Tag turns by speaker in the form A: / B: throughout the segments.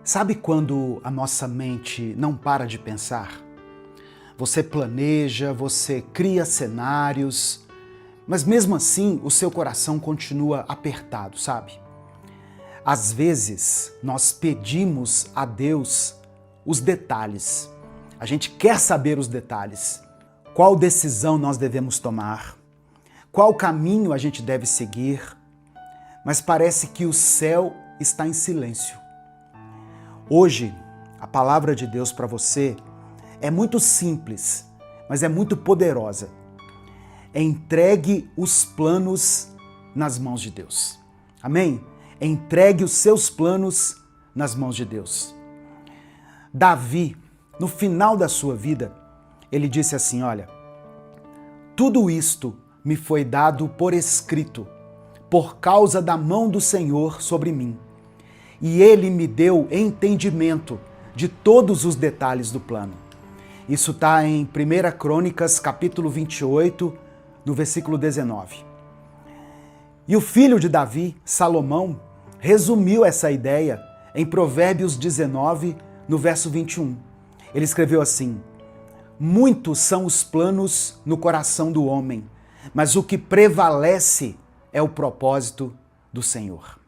A: Sabe quando a nossa mente não para de pensar? Você planeja, você cria cenários, mas mesmo assim o seu coração continua apertado, sabe? Às vezes nós pedimos a Deus os detalhes. A gente quer saber os detalhes. Qual decisão nós devemos tomar? Qual caminho a gente deve seguir? Mas parece que o céu está em silêncio. Hoje, a palavra de Deus para você é muito simples, mas é muito poderosa. Entregue os planos nas mãos de Deus. Amém? Entregue os seus planos nas mãos de Deus. Davi, no final da sua vida, ele disse assim, olha, tudo isto me foi dado por escrito, por causa da mão do Senhor sobre mim. E ele me deu entendimento de todos os detalhes do plano. Isso está em 1 Crônicas, capítulo 28, no versículo 19. E o filho de Davi, Salomão, resumiu essa ideia em Provérbios 19, no verso 21. Ele escreveu assim, muitos são os planos no coração do homem, mas o que prevalece é o propósito do Senhor.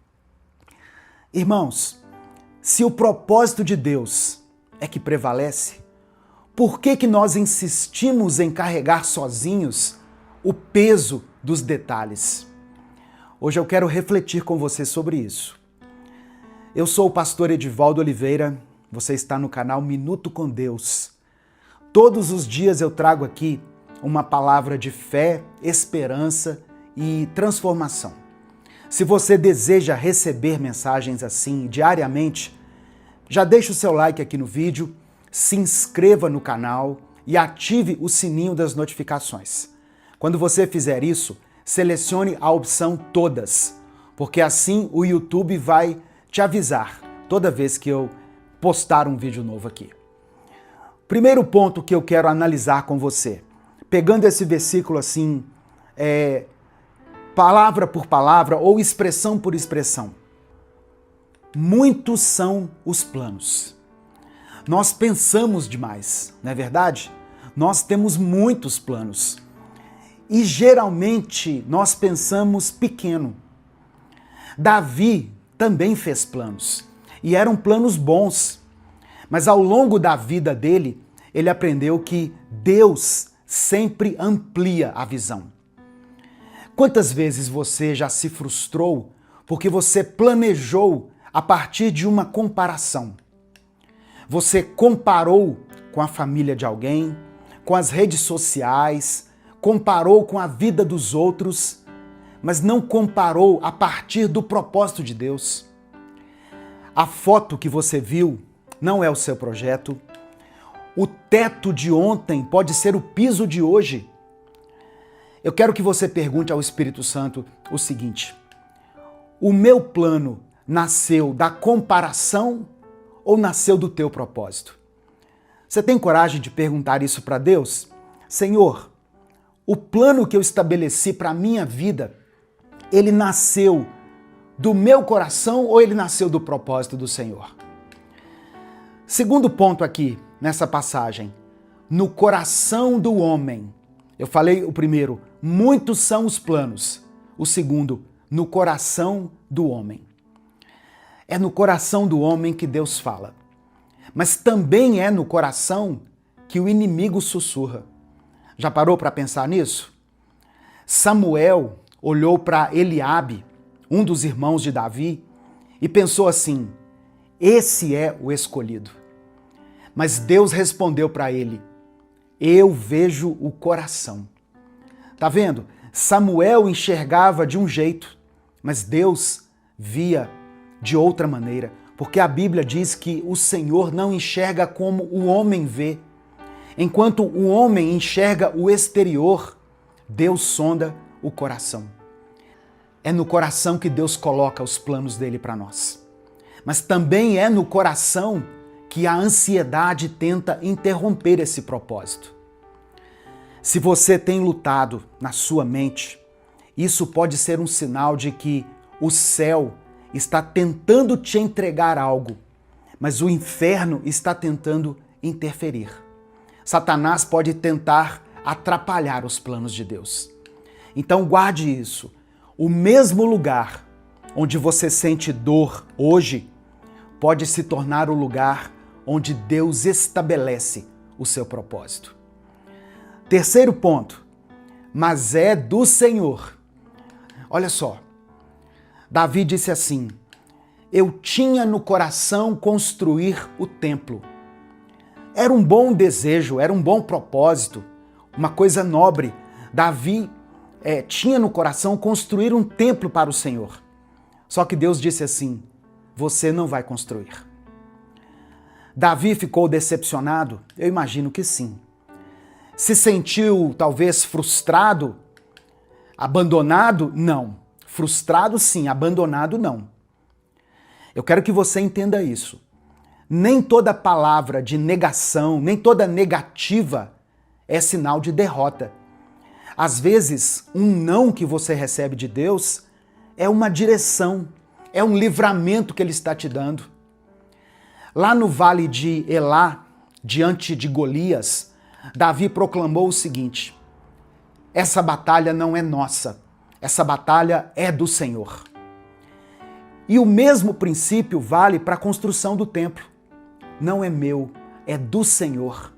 A: Irmãos, se o propósito de Deus é que prevalece, por que nós insistimos em carregar sozinhos o peso dos detalhes? Hoje eu quero refletir com você sobre isso. Eu sou o pastor Edivaldo Oliveira, você está no canal Minuto com Deus. Todos os dias eu trago aqui uma palavra de fé, esperança e transformação. Se você deseja receber mensagens assim diariamente, já deixa o seu like aqui no vídeo, se inscreva no canal e ative o sininho das notificações. Quando você fizer isso, selecione a opção Todas, porque assim o YouTube vai te avisar toda vez que eu postar um vídeo novo aqui. Primeiro ponto que eu quero analisar com você, pegando esse versículo assim, palavra por palavra ou expressão por expressão. Muitos são os planos. Nós pensamos demais, não é verdade? Nós temos muitos planos. E geralmente nós pensamos pequeno. Davi também fez planos. E eram planos bons. Mas ao longo da vida dele, ele aprendeu que Deus sempre amplia a visão. Quantas vezes você já se frustrou porque você planejou a partir de uma comparação? Você comparou com a família de alguém, com as redes sociais, comparou com a vida dos outros, mas não comparou a partir do propósito de Deus. A foto que você viu não é o seu projeto. O teto de ontem pode ser o piso de hoje. Eu quero que você pergunte ao Espírito Santo o seguinte: o meu plano nasceu da comparação ou nasceu do teu propósito? Você tem coragem de perguntar isso para Deus? Senhor, o plano que eu estabeleci para a minha vida, ele nasceu do meu coração ou ele nasceu do propósito do Senhor? Segundo ponto aqui, nessa passagem, no coração do homem. Eu falei o primeiro, muitos são os planos. O segundo, no coração do homem. É no coração do homem que Deus fala. Mas também é no coração que o inimigo sussurra. Já parou para pensar nisso? Samuel olhou para Eliabe, um dos irmãos de Davi, e pensou assim, esse é o escolhido. Mas Deus respondeu para ele, eu vejo o coração. Tá vendo? Samuel enxergava de um jeito, mas Deus via de outra maneira, porque a Bíblia diz que o Senhor não enxerga como o homem vê. Enquanto o homem enxerga o exterior, Deus sonda o coração. É no coração que Deus coloca os planos dele para nós. Mas também é no coração que a ansiedade tenta interromper esse propósito. Se você tem lutado na sua mente, isso pode ser um sinal de que o céu está tentando te entregar algo, mas o inferno está tentando interferir. Satanás pode tentar atrapalhar os planos de Deus. Então guarde isso. O mesmo lugar onde você sente dor hoje pode se tornar o lugar onde Deus estabelece o seu propósito. Terceiro ponto, mas é do Senhor. Olha só, Davi disse assim: eu tinha no coração construir o templo. Era um bom desejo, era um bom propósito, uma coisa nobre. Davi tinha no coração construir um templo para o Senhor. Só que Deus disse assim: você não vai construir. Davi ficou decepcionado? Eu imagino que sim. Se sentiu talvez frustrado? Abandonado? Não. Frustrado sim, abandonado não. Eu quero que você entenda isso. Nem toda palavra de negação, nem toda negativa é sinal de derrota. Às vezes, um não que você recebe de Deus é uma direção, é um livramento que Ele está te dando. Lá no vale de Elá, diante de Golias, Davi proclamou o seguinte: essa batalha não é nossa, essa batalha é do Senhor. E o mesmo princípio vale para a construção do templo. Não é meu, é do Senhor.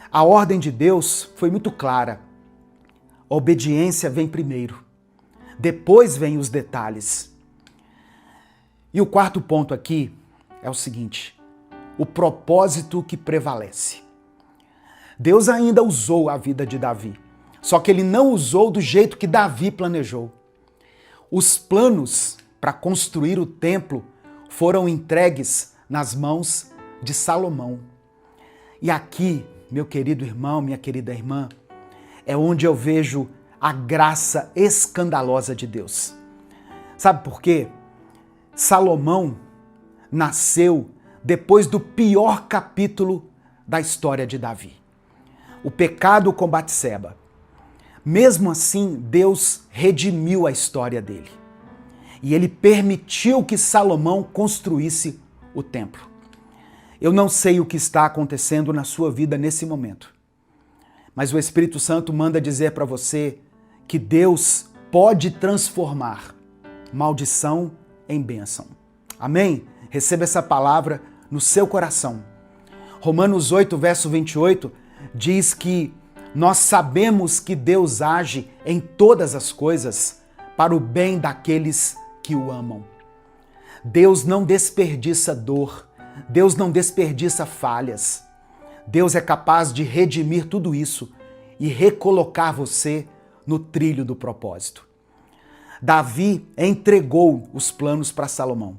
A: A ordem de Deus foi muito clara. A obediência vem primeiro, depois vem os detalhes. E o quarto ponto aqui é o seguinte: o propósito que prevalece. Deus ainda usou a vida de Davi, só que ele não usou do jeito que Davi planejou. Os planos para construir o templo foram entregues nas mãos de Salomão. E aqui, meu querido irmão, minha querida irmã, é onde eu vejo a graça escandalosa de Deus. Sabe por quê? Salomão nasceu depois do pior capítulo da história de Davi. O pecado com Batseba. Mesmo assim, Deus redimiu a história dele. E ele permitiu que Salomão construísse o templo. Eu não sei o que está acontecendo na sua vida nesse momento, mas o Espírito Santo manda dizer para você que Deus pode transformar maldição em bênção. Amém? Receba essa palavra no seu coração. Romanos 8, verso 28, diz que nós sabemos que Deus age em todas as coisas para o bem daqueles que o amam. Deus não desperdiça dor, Deus não desperdiça falhas. Deus é capaz de redimir tudo isso e recolocar você no trilho do propósito. Davi entregou os planos para Salomão.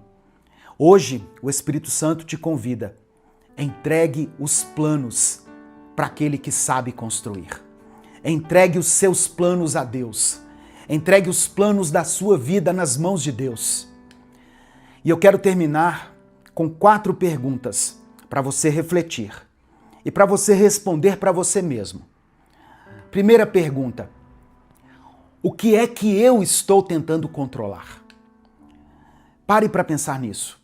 A: Hoje, o Espírito Santo te convida: entregue os planos para aquele que sabe construir. Entregue os seus planos a Deus. Entregue os planos da sua vida nas mãos de Deus. E eu quero terminar com 4 perguntas para você refletir e para você responder para você mesmo. Primeira pergunta: o que é que eu estou tentando controlar? Pare para pensar nisso.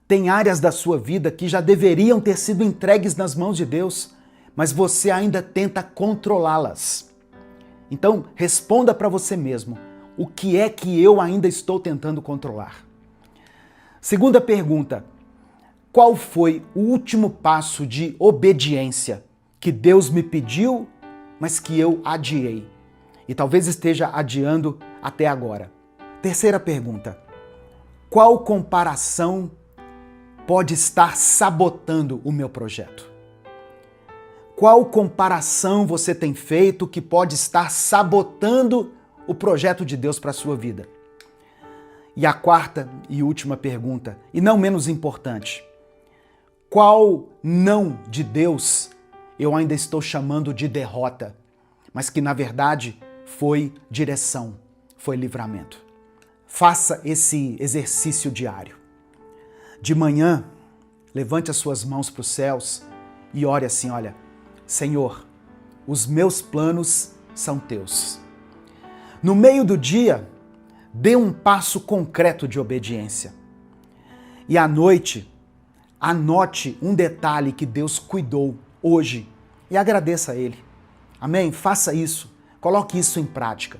A: Tem áreas da sua vida que já deveriam ter sido entregues nas mãos de Deus, mas você ainda tenta controlá-las. Então, responda para você mesmo: o que é que eu ainda estou tentando controlar? Segunda pergunta: qual foi o último passo de obediência que Deus me pediu, mas que eu adiei? E talvez esteja adiando até agora. Terceira pergunta: qual comparação pode estar sabotando o meu projeto? Qual comparação você tem feito que pode estar sabotando o projeto de Deus para a sua vida? E a quarta e última pergunta, e não menos importante: qual não de Deus eu ainda estou chamando de derrota, mas que na verdade foi direção, foi livramento? Faça esse exercício diário. De manhã, levante as suas mãos para os céus e ore assim: olha, Senhor, os meus planos são teus. No meio do dia, dê um passo concreto de obediência. E à noite, anote um detalhe que Deus cuidou hoje e agradeça a Ele. Amém? Faça isso. Coloque isso em prática.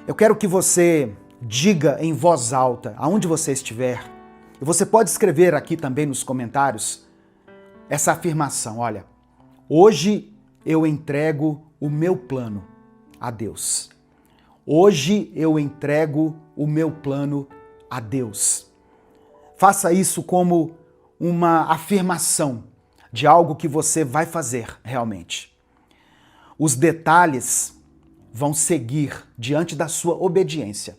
A: Eu quero que você diga em voz alta, aonde você estiver, e você pode escrever aqui também nos comentários essa afirmação, olha, hoje eu entrego o meu plano a Deus. Hoje eu entrego o meu plano a Deus. Faça isso como uma afirmação de algo que você vai fazer realmente. Os detalhes vão seguir diante da sua obediência.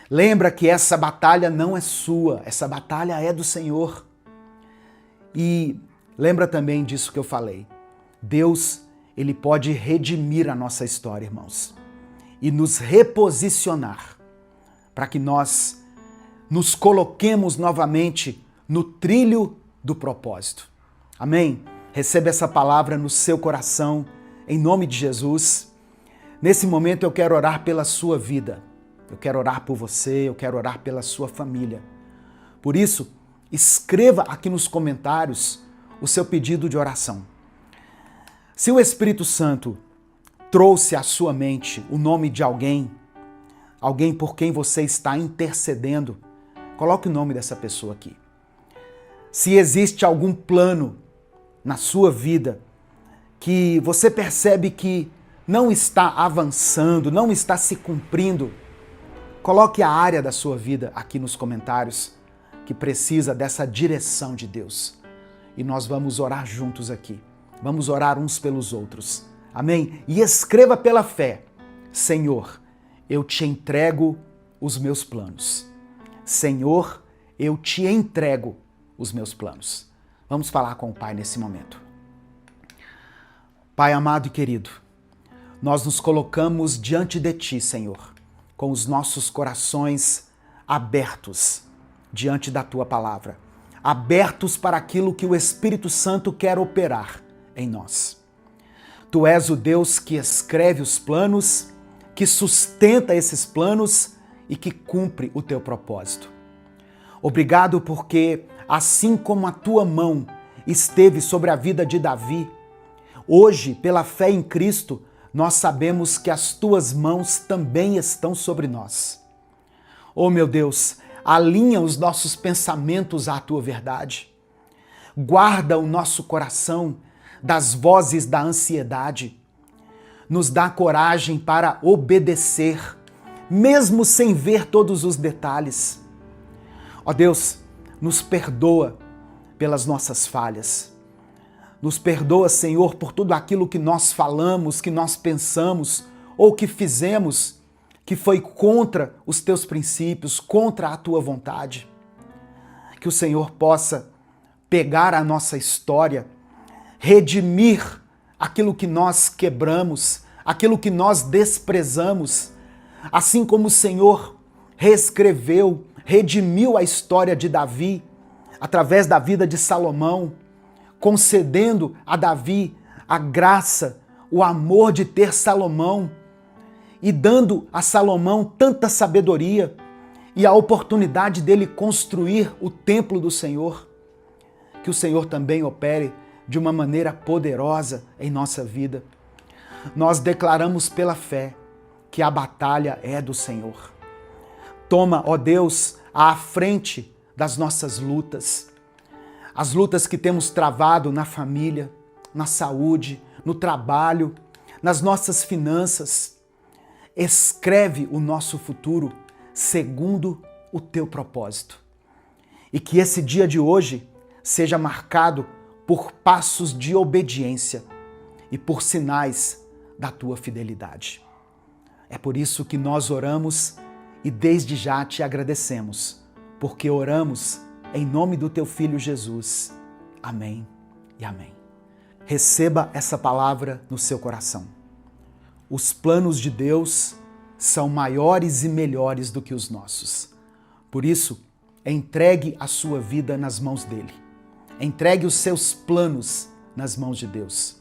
A: Lembra que essa batalha não é sua, essa batalha é do Senhor. E lembra também disso que eu falei. Deus, Ele pode redimir a nossa história, irmãos, e nos reposicionar para que nós nos coloquemos novamente no trilho do propósito. Amém? Receba essa palavra no seu coração, em nome de Jesus. Nesse momento eu quero orar pela sua vida. Eu quero orar por você, eu quero orar pela sua família. Por isso, escreva aqui nos comentários o seu pedido de oração. Se o Espírito Santo trouxe à sua mente o nome de alguém por quem você está intercedendo, coloque o nome dessa pessoa aqui. Se existe algum plano na sua vida que você percebe que não está avançando, não está se cumprindo, coloque a área da sua vida aqui nos comentários que precisa dessa direção de Deus. E nós vamos orar juntos aqui. Vamos orar uns pelos outros. Amém? E escreva pela fé: Senhor, eu te entrego os meus planos. Senhor, eu te entrego os meus planos. Vamos falar com o Pai nesse momento. Pai amado e querido, nós nos colocamos diante de Ti, Senhor, com os nossos corações abertos diante da Tua palavra, abertos para aquilo que o Espírito Santo quer operar em nós. Tu és o Deus que escreve os planos, que sustenta esses planos e que cumpre o Teu propósito. Obrigado porque, assim como a Tua mão esteve sobre a vida de Davi, hoje, pela fé em Cristo, nós sabemos que as Tuas mãos também estão sobre nós. Oh meu Deus, alinha os nossos pensamentos à Tua verdade. Guarda o nosso coração das vozes da ansiedade. Nos dá coragem para obedecer, mesmo sem ver todos os detalhes. Ó Deus, nos perdoa pelas nossas falhas. Nos perdoa, Senhor, por tudo aquilo que nós falamos, que nós pensamos ou que fizemos que foi contra os Teus princípios, contra a Tua vontade. Que o Senhor possa pegar a nossa história, redimir aquilo que nós quebramos, aquilo que nós desprezamos, assim como o Senhor reescreveu, redimiu a história de Davi através da vida de Salomão, concedendo a Davi a graça, o amor de ter Salomão e dando a Salomão tanta sabedoria e a oportunidade dele construir o templo do Senhor. Que o Senhor também opere de uma maneira poderosa em nossa vida. Nós declaramos pela fé que a batalha é do Senhor. Toma, ó Deus, à frente das nossas lutas. As lutas que temos travado na família, na saúde, no trabalho, nas nossas finanças. Escreve o nosso futuro segundo o Teu propósito. E que esse dia de hoje seja marcado por passos de obediência e por sinais da Tua fidelidade. É por isso que nós oramos e desde já Te agradecemos, porque oramos em nome do Teu Filho Jesus. Amém e amém. Receba essa palavra no seu coração. Os planos de Deus são maiores e melhores do que os nossos. Por isso, entregue a sua vida nas mãos dele. Entregue os seus planos nas mãos de Deus.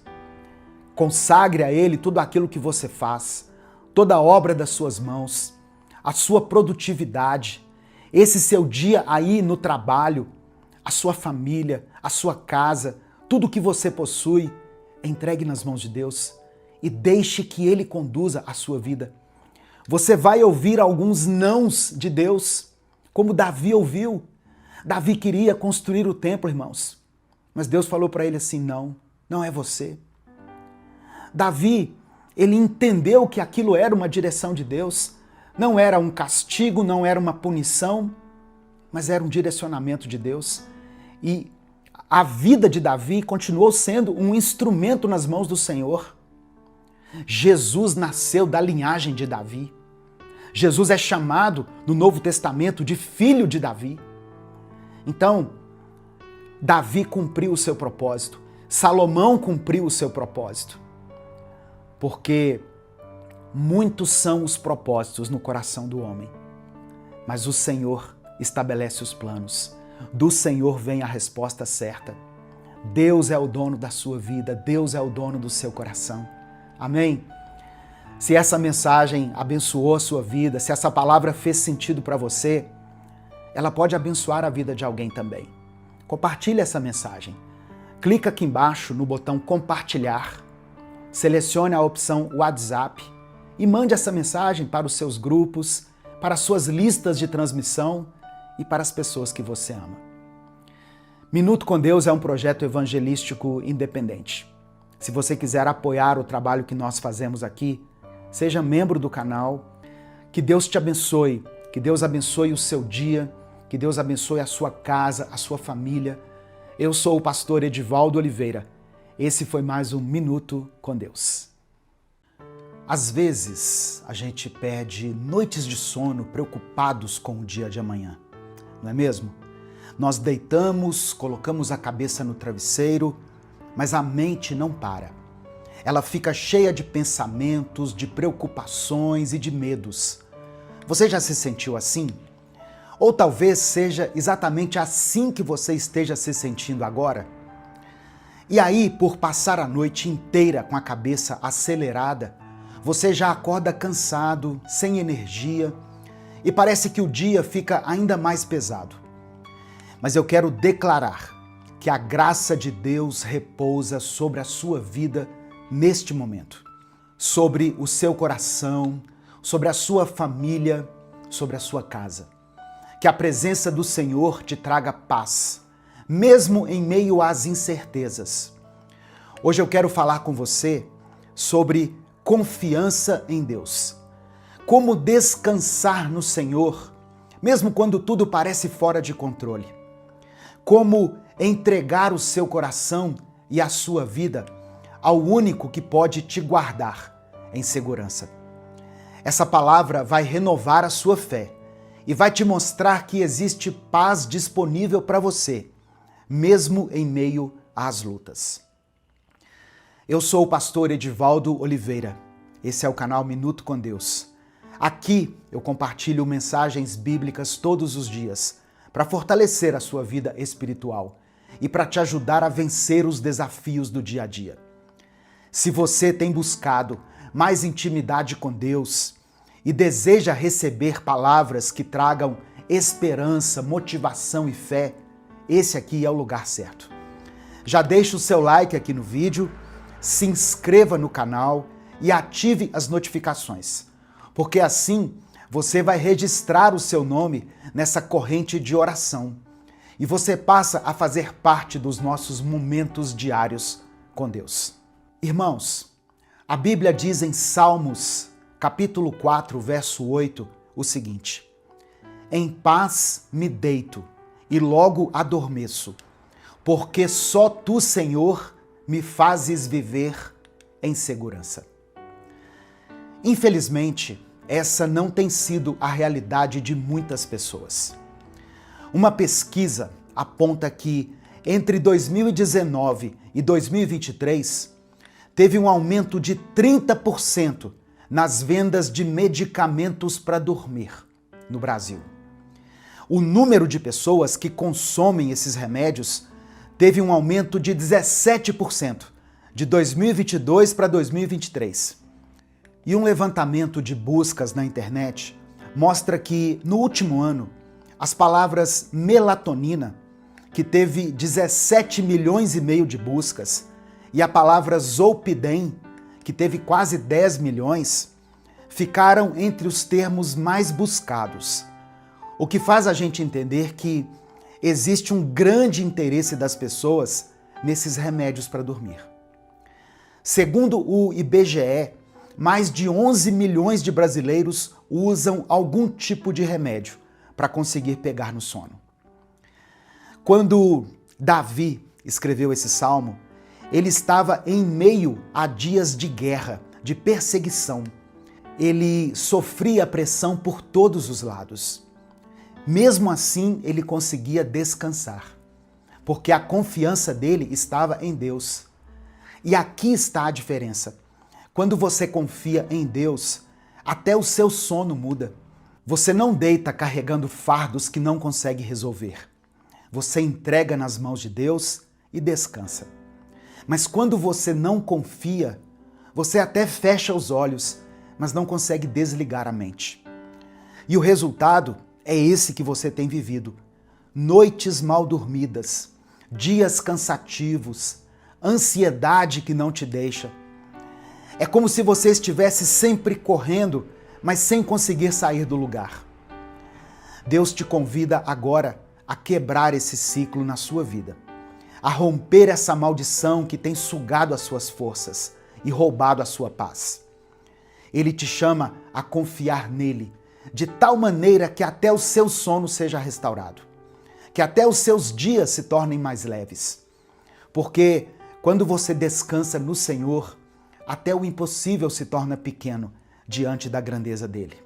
A: Consagre a Ele tudo aquilo que você faz, toda a obra das suas mãos, a sua produtividade, esse seu dia aí no trabalho, a sua família, a sua casa, tudo que você possui, entregue nas mãos de Deus e deixe que Ele conduza a sua vida. Você vai ouvir alguns nãos de Deus, como Davi ouviu. Davi queria construir o templo, irmãos, mas Deus falou para ele assim, não é você. Davi, ele entendeu que aquilo era uma direção de Deus, não era um castigo, não era uma punição, mas era um direcionamento de Deus. E a vida de Davi continuou sendo um instrumento nas mãos do Senhor. Jesus nasceu da linhagem de Davi. Jesus é chamado no Novo Testamento de filho de Davi. Então, Davi cumpriu o seu propósito. Salomão cumpriu o seu propósito. Porque muitos são os propósitos no coração do homem, mas o Senhor estabelece os planos. Do Senhor vem a resposta certa. Deus é o dono da sua vida, Deus é o dono do seu coração. Amém? Se essa mensagem abençoou a sua vida, se essa palavra fez sentido para você, ela pode abençoar a vida de alguém também. Compartilhe essa mensagem. Clica aqui embaixo no botão compartilhar, selecione a opção WhatsApp e mande essa mensagem para os seus grupos, para as suas listas de transmissão e para as pessoas que você ama. Minuto com Deus é um projeto evangelístico independente. Se você quiser apoiar o trabalho que nós fazemos aqui, seja membro do canal. Que Deus te abençoe, que Deus abençoe o seu dia, que Deus abençoe a sua casa, a sua família. Eu sou o pastor Edivaldo Oliveira. Esse foi mais um Minuto com Deus. Às vezes, a gente perde noites de sono preocupados com o dia de amanhã, não é mesmo? Nós deitamos, colocamos a cabeça no travesseiro, mas a mente não para. Ela fica cheia de pensamentos, de preocupações e de medos. Você já se sentiu assim? Ou talvez seja exatamente assim que você esteja se sentindo agora? E aí, por passar a noite inteira com a cabeça acelerada, você já acorda cansado, sem energia, e parece que o dia fica ainda mais pesado. Mas eu quero declarar que a graça de Deus repousa sobre a sua vida neste momento, sobre o seu coração, sobre a sua família, sobre a sua casa. Que a presença do Senhor te traga paz, mesmo em meio às incertezas. Hoje eu quero falar com você sobre confiança em Deus. Como descansar no Senhor, mesmo quando tudo parece fora de controle. Como entregar o seu coração e a sua vida ao único que pode te guardar em segurança. Essa palavra vai renovar a sua fé e vai te mostrar que existe paz disponível para você, mesmo em meio às lutas. Eu sou o pastor Edivaldo Oliveira. Esse é o canal Minuto com Deus. Aqui eu compartilho mensagens bíblicas todos os dias para fortalecer a sua vida espiritual e para te ajudar a vencer os desafios do dia a dia. Se você tem buscado mais intimidade com Deus e deseja receber palavras que tragam esperança, motivação e fé, esse aqui é o lugar certo. Já deixa o seu like aqui no vídeo, se inscreva no canal e ative as notificações, porque assim você vai registrar o seu nome nessa corrente de oração e você passa a fazer parte dos nossos momentos diários com Deus. Irmãos, a Bíblia diz em Salmos, capítulo 4, verso 8, o seguinte: em paz me deito e logo adormeço, porque só tu, Senhor, me fazes viver em segurança. Infelizmente, essa não tem sido a realidade de muitas pessoas. Uma pesquisa aponta que entre 2019 e 2023 teve um aumento de 30% nas vendas de medicamentos para dormir no Brasil. O número de pessoas que consomem esses remédios teve um aumento de 17% de 2022 para 2023. E um levantamento de buscas na internet mostra que, no último ano, as palavras melatonina, que teve 17 milhões e meio de buscas, e a palavra Zolpidem, que teve quase 10 milhões, ficaram entre os termos mais buscados. O que faz a gente entender que existe um grande interesse das pessoas nesses remédios para dormir. Segundo o IBGE, mais de 11 milhões de brasileiros usam algum tipo de remédio para conseguir pegar no sono. Quando Davi escreveu esse salmo, ele estava em meio a dias de guerra, de perseguição. Ele sofria pressão por todos os lados. Mesmo assim, ele conseguia descansar, porque a confiança dele estava em Deus. E aqui está a diferença. Quando você confia em Deus, até o seu sono muda. Você não deita carregando fardos que não consegue resolver. Você entrega nas mãos de Deus e descansa. Mas quando você não confia, você até fecha os olhos, mas não consegue desligar a mente. E o resultado é esse que você tem vivido. Noites mal dormidas, dias cansativos, ansiedade que não te deixa. É como se você estivesse sempre correndo, mas sem conseguir sair do lugar. Deus te convida agora a quebrar esse ciclo na sua vida, a romper essa maldição que tem sugado as suas forças e roubado a sua paz. Ele te chama a confiar nele, de tal maneira que até o seu sono seja restaurado, que até os seus dias se tornem mais leves. Porque quando você descansa no Senhor, até o impossível se torna pequeno diante da grandeza dele.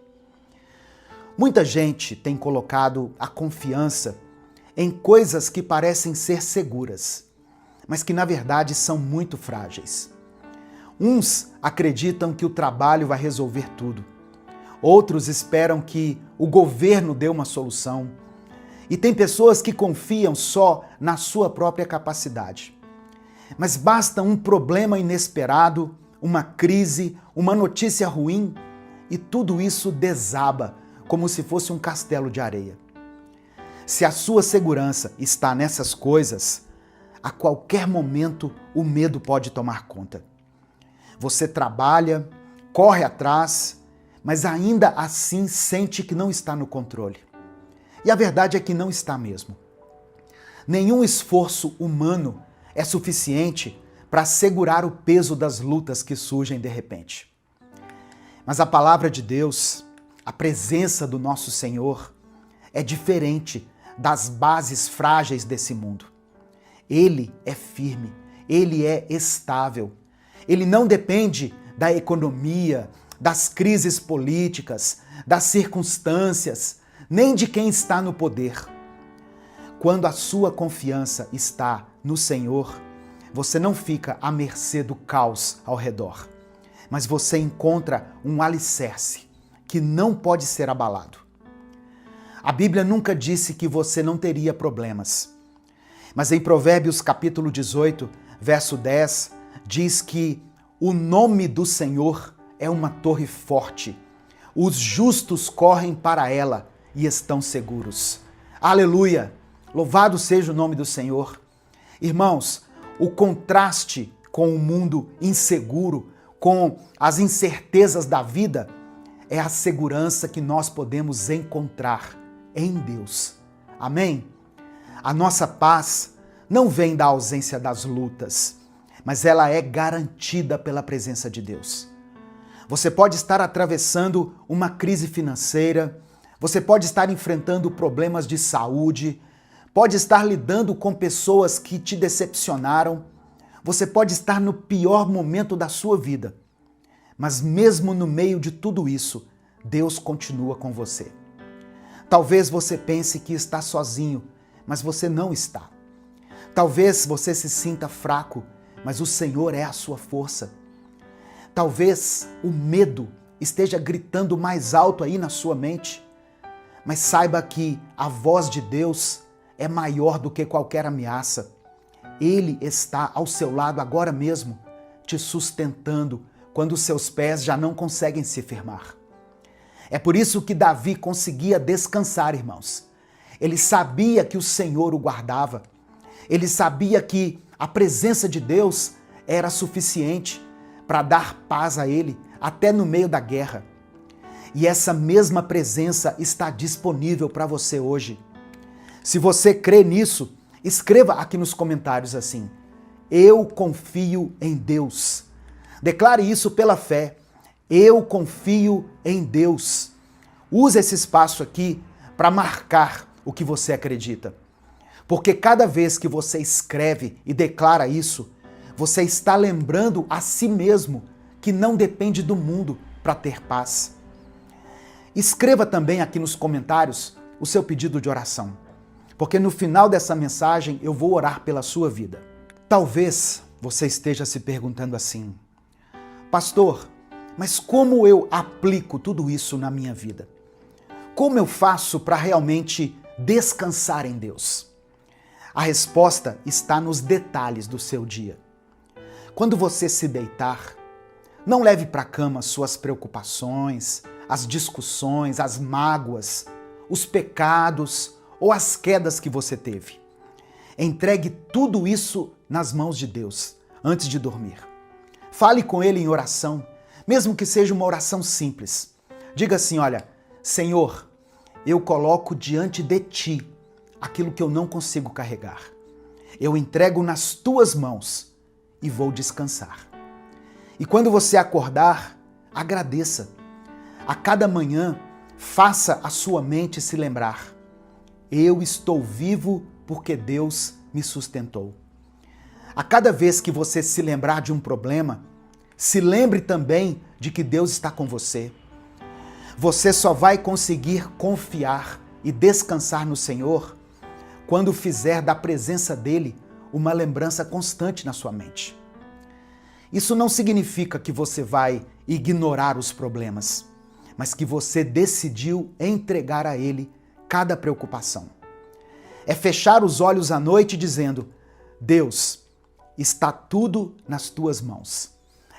A: Muita gente tem colocado a confiança em coisas que parecem ser seguras, mas que na verdade são muito frágeis. Uns acreditam que o trabalho vai resolver tudo. Outros esperam que o governo dê uma solução. E tem pessoas que confiam só na sua própria capacidade. Mas basta um problema inesperado, uma crise, uma notícia ruim, e tudo isso desaba como se fosse um castelo de areia. Se a sua segurança está nessas coisas, a qualquer momento o medo pode tomar conta. Você trabalha, corre atrás, mas ainda assim sente que não está no controle. E a verdade é que não está mesmo. Nenhum esforço humano é suficiente para segurar o peso das lutas que surgem de repente. Mas a palavra de Deus, a presença do nosso Senhor, é diferente das bases frágeis desse mundo. Ele é firme, ele é estável. Ele não depende da economia, das crises políticas, das circunstâncias, nem de quem está no poder. Quando a sua confiança está no Senhor, você não fica à mercê do caos ao redor, mas você encontra um alicerce que não pode ser abalado. A Bíblia nunca disse que você não teria problemas, mas em Provérbios capítulo 18, verso 10, diz que o nome do Senhor é uma torre forte. Os justos correm para ela e estão seguros. Aleluia! Louvado seja o nome do Senhor. Irmãos, o contraste com o mundo inseguro, com as incertezas da vida, é a segurança que nós podemos encontrar em Deus. Amém? A nossa paz não vem da ausência das lutas, mas ela é garantida pela presença de Deus. Você pode estar atravessando uma crise financeira, você pode estar enfrentando problemas de saúde, pode estar lidando com pessoas que te decepcionaram, você pode estar no pior momento da sua vida, mas mesmo no meio de tudo isso, Deus continua com você. Talvez você pense que está sozinho, mas você não está. Talvez você se sinta fraco, mas o Senhor é a sua força. Talvez o medo esteja gritando mais alto aí na sua mente, mas saiba que a voz de Deus é maior do que qualquer ameaça. Ele está ao seu lado agora mesmo, te sustentando quando os seus pés já não conseguem se firmar. É por isso que Davi conseguia descansar, irmãos. Ele sabia que o Senhor o guardava. Ele sabia que a presença de Deus era suficiente para dar paz a ele, até no meio da guerra. E essa mesma presença está disponível para você hoje. Se você crê nisso, escreva aqui nos comentários assim: eu confio em Deus. Declare isso pela fé. Eu confio em Deus. Use esse espaço aqui para marcar o que você acredita. Porque cada vez que você escreve e declara isso, você está lembrando a si mesmo que não depende do mundo para ter paz. Escreva também aqui nos comentários o seu pedido de oração, porque no final dessa mensagem eu vou orar pela sua vida. Talvez você esteja se perguntando assim: pastor, mas como eu aplico tudo isso na minha vida? Como eu faço para realmente descansar em Deus? A resposta está nos detalhes do seu dia. Quando você se deitar, não leve para a cama suas preocupações, as discussões, as mágoas, os pecados ou as quedas que você teve. Entregue tudo isso nas mãos de Deus antes de dormir. Fale com Ele em oração, mesmo que seja uma oração simples. Diga assim: olha, Senhor, eu coloco diante de Ti aquilo que eu não consigo carregar. Eu entrego nas Tuas mãos e vou descansar. E quando você acordar, agradeça. A cada manhã, faça a sua mente se lembrar: eu estou vivo porque Deus me sustentou. A cada vez que você se lembrar de um problema, se lembre também de que Deus está com você. Você só vai conseguir confiar e descansar no Senhor quando fizer da presença dele uma lembrança constante na sua mente. Isso não significa que você vai ignorar os problemas, mas que você decidiu entregar a ele cada preocupação. É fechar os olhos à noite dizendo: Deus, está tudo nas tuas mãos.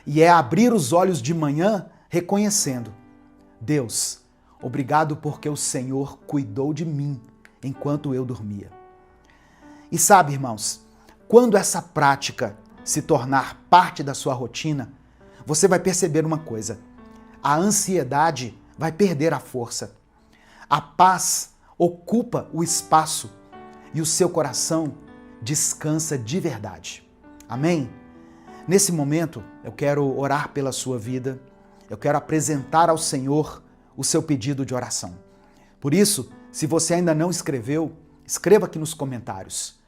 A: E é abrir os olhos de manhã reconhecendo: Deus, obrigado porque o Senhor cuidou de mim enquanto eu dormia. E sabe, irmãos, quando essa prática se tornar parte da sua rotina, você vai perceber uma coisa: a ansiedade vai perder a força. A paz ocupa o espaço e o seu coração descansa de verdade. Amém? Nesse momento, eu quero orar pela sua vida, eu quero apresentar ao Senhor o seu pedido de oração. Por isso, se você ainda não escreveu, escreva aqui nos comentários.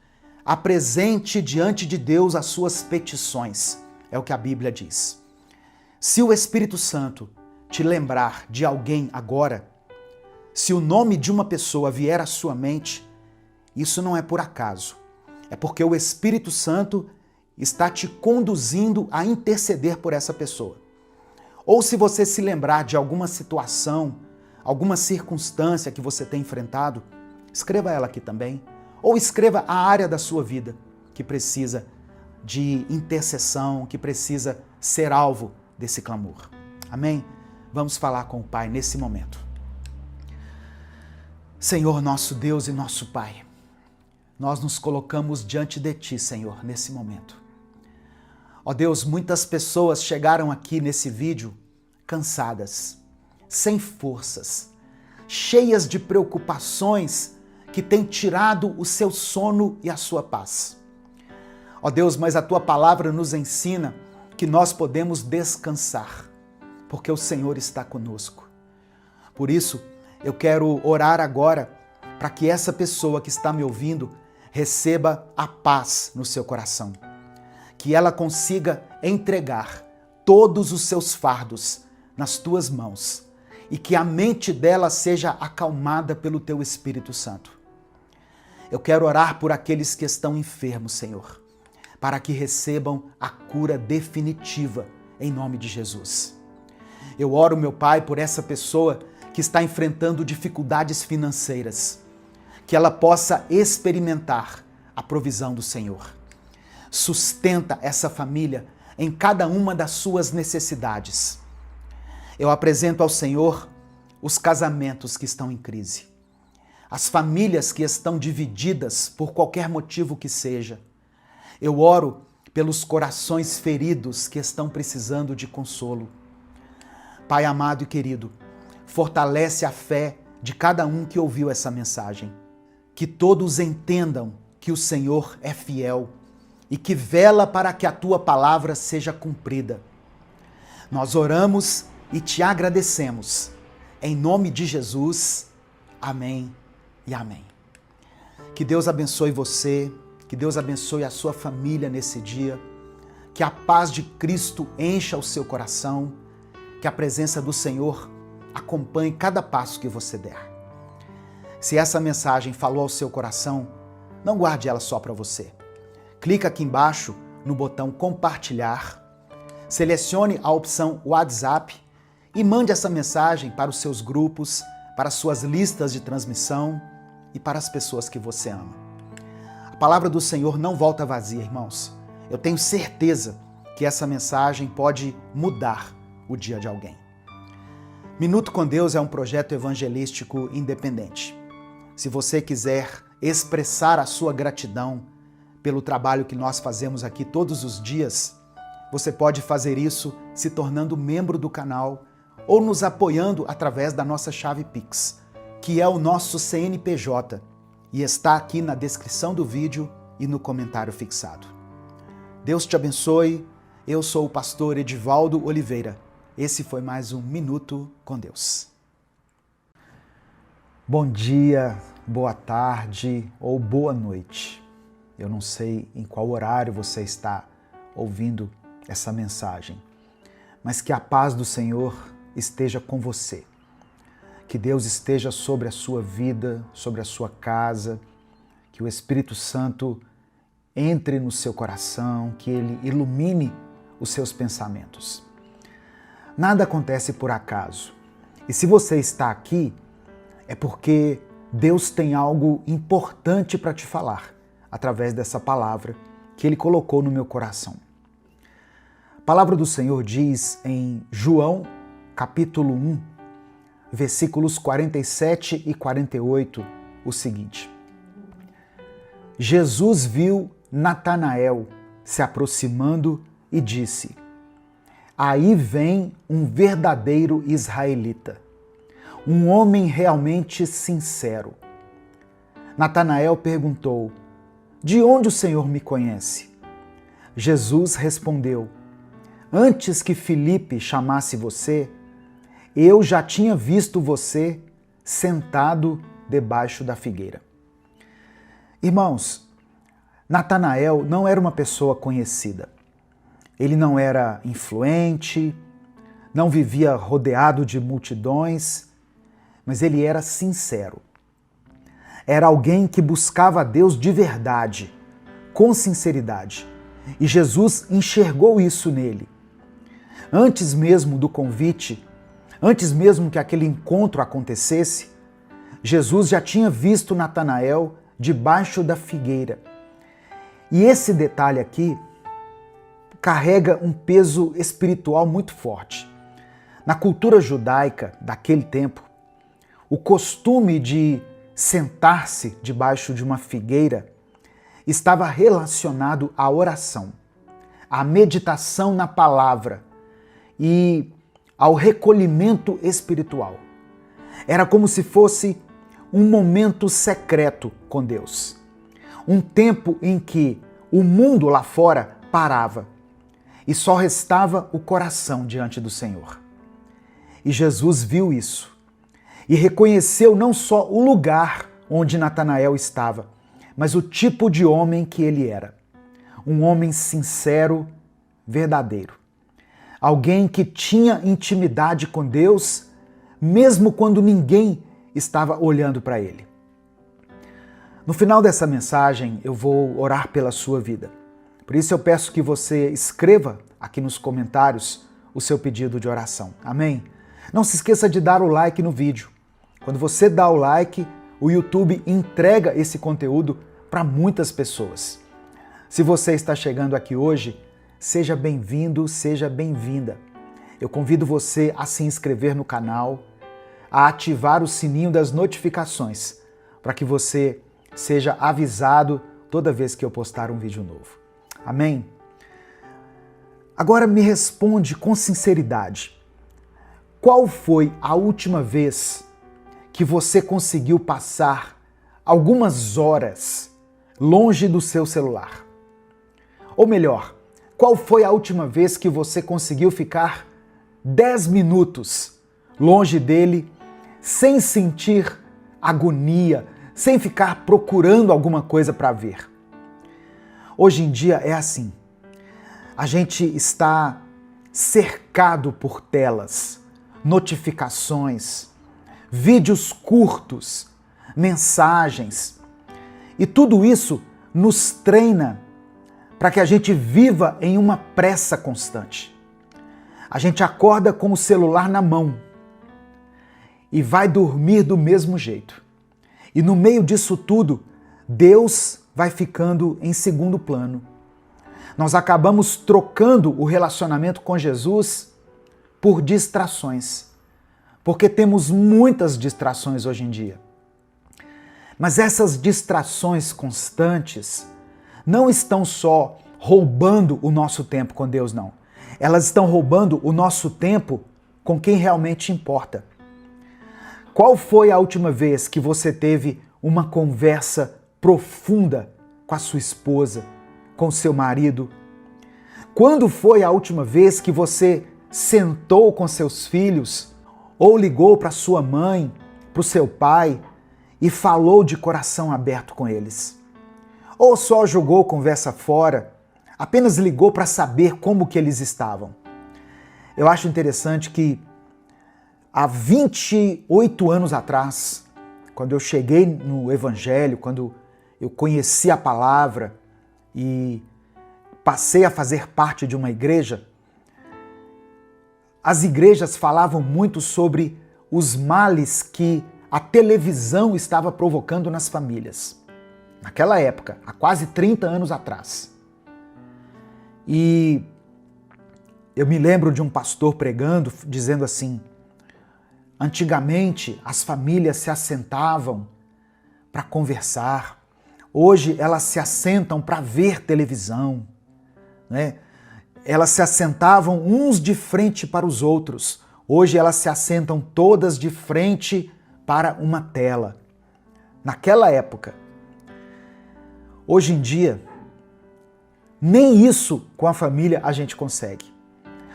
A: Apresente diante de Deus as suas petições, é o que a Bíblia diz. Se o Espírito Santo te lembrar de alguém agora, se o nome de uma pessoa vier à sua mente, isso não é por acaso. É porque o Espírito Santo está te conduzindo a interceder por essa pessoa. Ou se você se lembrar de alguma situação, alguma circunstância que você tem enfrentado, escreva ela aqui também. Ou escreva a área da sua vida que precisa de intercessão, que precisa ser alvo desse clamor. Amém? Vamos falar com o Pai nesse momento. Senhor, nosso Deus e nosso Pai, nós nos colocamos diante de Ti, Senhor, nesse momento. Ó Deus, muitas pessoas chegaram aqui nesse vídeo cansadas, sem forças, cheias de preocupações que têm tirado o seu sono e a sua paz. Ó Deus, mas a Tua palavra nos ensina que nós podemos descansar, porque o Senhor está conosco. Por isso, eu quero orar agora para que essa pessoa que está me ouvindo receba a paz no seu coração. Que ela consiga entregar todos os seus fardos nas Tuas mãos e que a mente dela seja acalmada pelo Teu Espírito Santo. Eu quero orar por aqueles que estão enfermos, Senhor, para que recebam a cura definitiva em nome de Jesus. Eu oro, meu Pai, por essa pessoa que está enfrentando dificuldades financeiras, que ela possa experimentar a provisão do Senhor. Sustenta essa família em cada uma das suas necessidades. Eu apresento ao Senhor os casamentos que estão em crise. as famílias que estão divididas por qualquer motivo que seja. Eu oro pelos corações feridos que estão precisando de consolo. Pai amado e querido, fortalece a fé de cada um que ouviu essa mensagem. Que todos entendam que o Senhor é fiel e que vela para que a tua palavra seja cumprida. Nós oramos e te agradecemos. Em nome de Jesus, amém e amém. Que Deus abençoe você, que Deus abençoe a sua família nesse dia, que a paz de Cristo encha o seu coração, que a presença do Senhor acompanhe cada passo que você der. Se essa mensagem falou ao seu coração, não guarde ela só para você. Clica aqui embaixo no botão compartilhar, selecione a opção WhatsApp e mande essa mensagem para os seus grupos, para as suas listas de transmissão e para as pessoas que você ama. A palavra do Senhor não volta vazia, irmãos. Eu tenho certeza que essa mensagem pode mudar o dia de alguém. Minuto com Deus é um projeto evangelístico independente. Se você quiser expressar a sua gratidão pelo trabalho que nós fazemos aqui todos os dias, você pode fazer isso se tornando membro do canal ou nos apoiando através da nossa chave Pix, que é o nosso CNPJ, e está aqui na descrição do vídeo e no comentário fixado. Deus te abençoe. Eu sou o pastor Edivaldo Oliveira. Esse foi mais um Minuto com Deus. Bom dia, boa tarde ou boa noite. Eu não sei em qual horário você está ouvindo essa mensagem, mas que a paz do Senhor esteja com você. Que Deus esteja sobre a sua vida, sobre a sua casa, que o Espírito Santo entre no seu coração, que Ele ilumine os seus pensamentos. Nada acontece por acaso. E se você está aqui, é porque Deus tem algo importante para te falar, através dessa palavra que Ele colocou no meu coração. A palavra do Senhor diz em João, capítulo 1, versículos 47 e 48, o seguinte: Jesus viu Natanael se aproximando e disse: aí vem um verdadeiro israelita, um homem realmente sincero. Natanael perguntou: de onde o Senhor me conhece? Jesus respondeu: antes que Filipe chamasse você, eu já tinha visto você sentado debaixo da figueira. Irmãos, Natanael não era uma pessoa conhecida. Ele não era influente, não vivia rodeado de multidões, mas ele era sincero. Era alguém que buscava a Deus de verdade, com sinceridade. E Jesus enxergou isso nele. Antes mesmo do convite, antes mesmo que aquele encontro acontecesse, Jesus já tinha visto Natanael debaixo da figueira. E esse detalhe aqui carrega um peso espiritual muito forte. Na cultura judaica daquele tempo, o costume de sentar-se debaixo de uma figueira estava relacionado à oração, à meditação na palavra e ao recolhimento espiritual. Era como se fosse um momento secreto com Deus. Um tempo em que o mundo lá fora parava e só restava o coração diante do Senhor. E Jesus viu isso e reconheceu não só o lugar onde Natanael estava, mas o tipo de homem que ele era. Um homem sincero, verdadeiro. Alguém que tinha intimidade com Deus, mesmo quando ninguém estava olhando para ele. No final dessa mensagem, eu vou orar pela sua vida. Por isso eu peço que você escreva aqui nos comentários o seu pedido de oração. Amém? Não se esqueça de dar o like no vídeo. Quando você dá o like, o YouTube entrega esse conteúdo para muitas pessoas. Se você está chegando aqui hoje, seja bem-vindo, seja bem-vinda. Eu convido você a se inscrever no canal, a ativar o sininho das notificações, para que você seja avisado toda vez que eu postar um vídeo novo. Amém? Agora me responde com sinceridade. Qual foi a última vez que você conseguiu passar algumas horas longe do seu celular? Ou melhor, qual foi a última vez que você conseguiu ficar 10 minutos longe dele sem sentir agonia, sem ficar procurando alguma coisa para ver? Hoje em dia é assim. A gente está cercado por telas, notificações, vídeos curtos, mensagens. E tudo isso nos treina para que a gente viva em uma pressa constante. A gente acorda com o celular na mão e vai dormir do mesmo jeito. E no meio disso tudo, Deus vai ficando em segundo plano. Nós acabamos trocando o relacionamento com Jesus por distrações, porque temos muitas distrações hoje em dia. Mas essas distrações constantes não estão só roubando o nosso tempo com Deus, não. Elas estão roubando o nosso tempo com quem realmente importa. Qual foi a última vez que você teve uma conversa profunda com a sua esposa, com seu marido? Quando foi a última vez que você sentou com seus filhos ou ligou para sua mãe, para o seu pai e falou de coração aberto com eles? Ou só jogou conversa fora, apenas ligou para saber como que eles estavam? Eu acho interessante que há 28 anos atrás, quando eu cheguei no Evangelho, quando eu conheci a palavra e passei a fazer parte de uma igreja, as igrejas falavam muito sobre os males que a televisão estava provocando nas famílias. Naquela época, há quase 30 anos atrás. E eu me lembro de um pastor pregando, dizendo assim: antigamente as famílias se assentavam para conversar, hoje elas se assentam para ver televisão, né? Elas se assentavam uns de frente para os outros, hoje elas se assentam todas de frente para uma tela. Naquela época. Hoje em dia, nem isso com a família a gente consegue.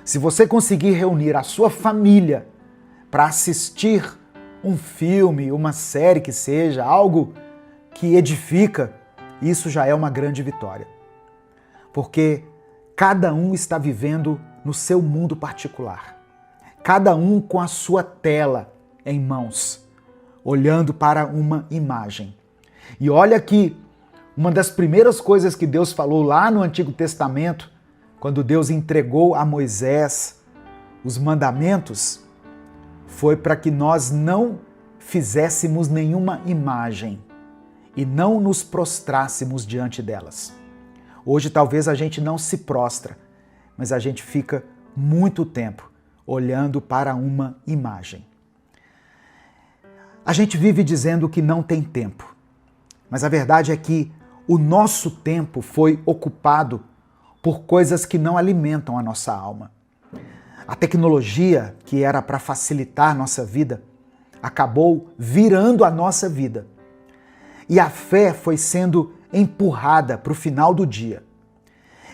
A: Se você conseguir reunir a sua família para assistir um filme, uma série que seja, algo que edifica, isso já é uma grande vitória. Porque cada um está vivendo no seu mundo particular. Cada um com a sua tela em mãos, olhando para uma imagem. E olha que uma das primeiras coisas que Deus falou lá no Antigo Testamento, quando Deus entregou a Moisés os mandamentos, foi para que nós não fizéssemos nenhuma imagem e não nos prostrássemos diante delas. Hoje talvez a gente não se prostra, mas a gente fica muito tempo olhando para uma imagem. A gente vive dizendo que não tem tempo, mas a verdade é que o nosso tempo foi ocupado por coisas que não alimentam a nossa alma. A tecnologia, que era para facilitar a nossa vida, acabou virando a nossa vida. E a fé foi sendo empurrada para o final do dia.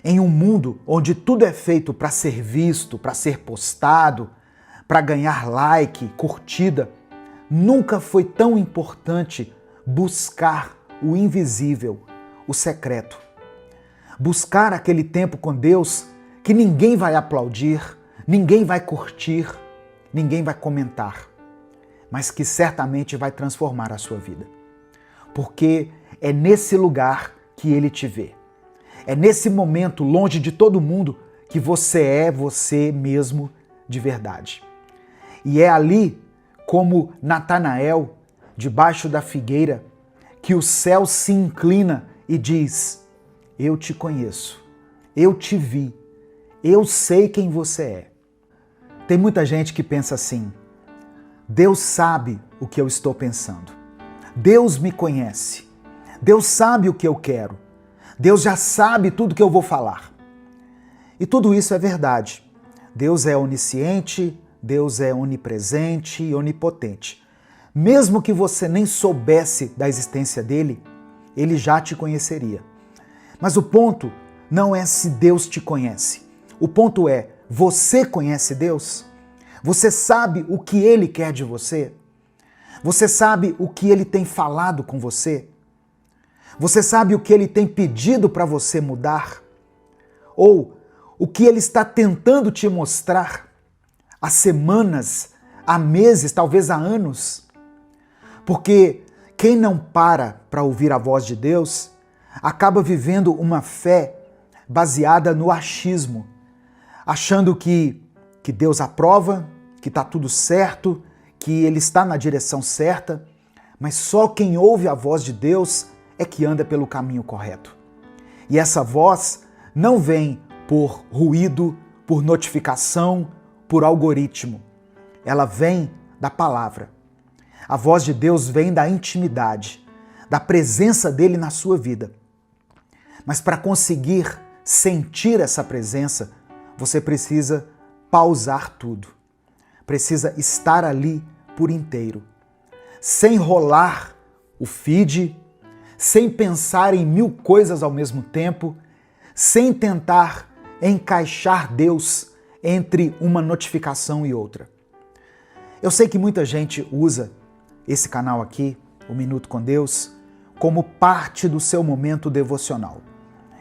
A: Em um mundo onde tudo é feito para ser visto, para ser postado, para ganhar like, curtida, nunca foi tão importante buscar o invisível, o secreto. Buscar aquele tempo com Deus que ninguém vai aplaudir, ninguém vai curtir, ninguém vai comentar, mas que certamente vai transformar a sua vida. Porque é nesse lugar que Ele te vê. É nesse momento, longe de todo mundo, que você é você mesmo de verdade. E é ali, como Natanael, debaixo da figueira, que o céu se inclina e diz: eu te conheço, eu te vi, eu sei quem você é. Tem muita gente que pensa assim: Deus sabe o que eu estou pensando. Deus me conhece. Deus sabe o que eu quero. Deus já sabe tudo que eu vou falar. E tudo isso é verdade. Deus é onisciente, Deus é onipresente e onipotente. Mesmo que você nem soubesse da existência dele, ele já te conheceria. Mas o ponto não é se Deus te conhece. O ponto é, você conhece Deus? Você sabe o que ele quer de você? Você sabe o que ele tem falado com você? Você sabe o que ele tem pedido para você mudar? Ou o que ele está tentando te mostrar há semanas, há meses, talvez há anos? Porque quem não para ouvir a voz de Deus acaba vivendo uma fé baseada no achismo, achando que Deus aprova, que está tudo certo, que ele está na direção certa, mas só quem ouve a voz de Deus é que anda pelo caminho correto. E essa voz não vem por ruído, por notificação, por algoritmo. Ela vem da palavra. A voz de Deus vem da intimidade, da presença dele na sua vida. Mas para conseguir sentir essa presença, você precisa pausar tudo. Precisa estar ali por inteiro, sem rolar o feed, sem pensar em 1000 coisas ao mesmo tempo, sem tentar encaixar Deus entre uma notificação e outra. Eu sei que muita gente usa esse canal aqui, o Minuto com Deus, como parte do seu momento devocional.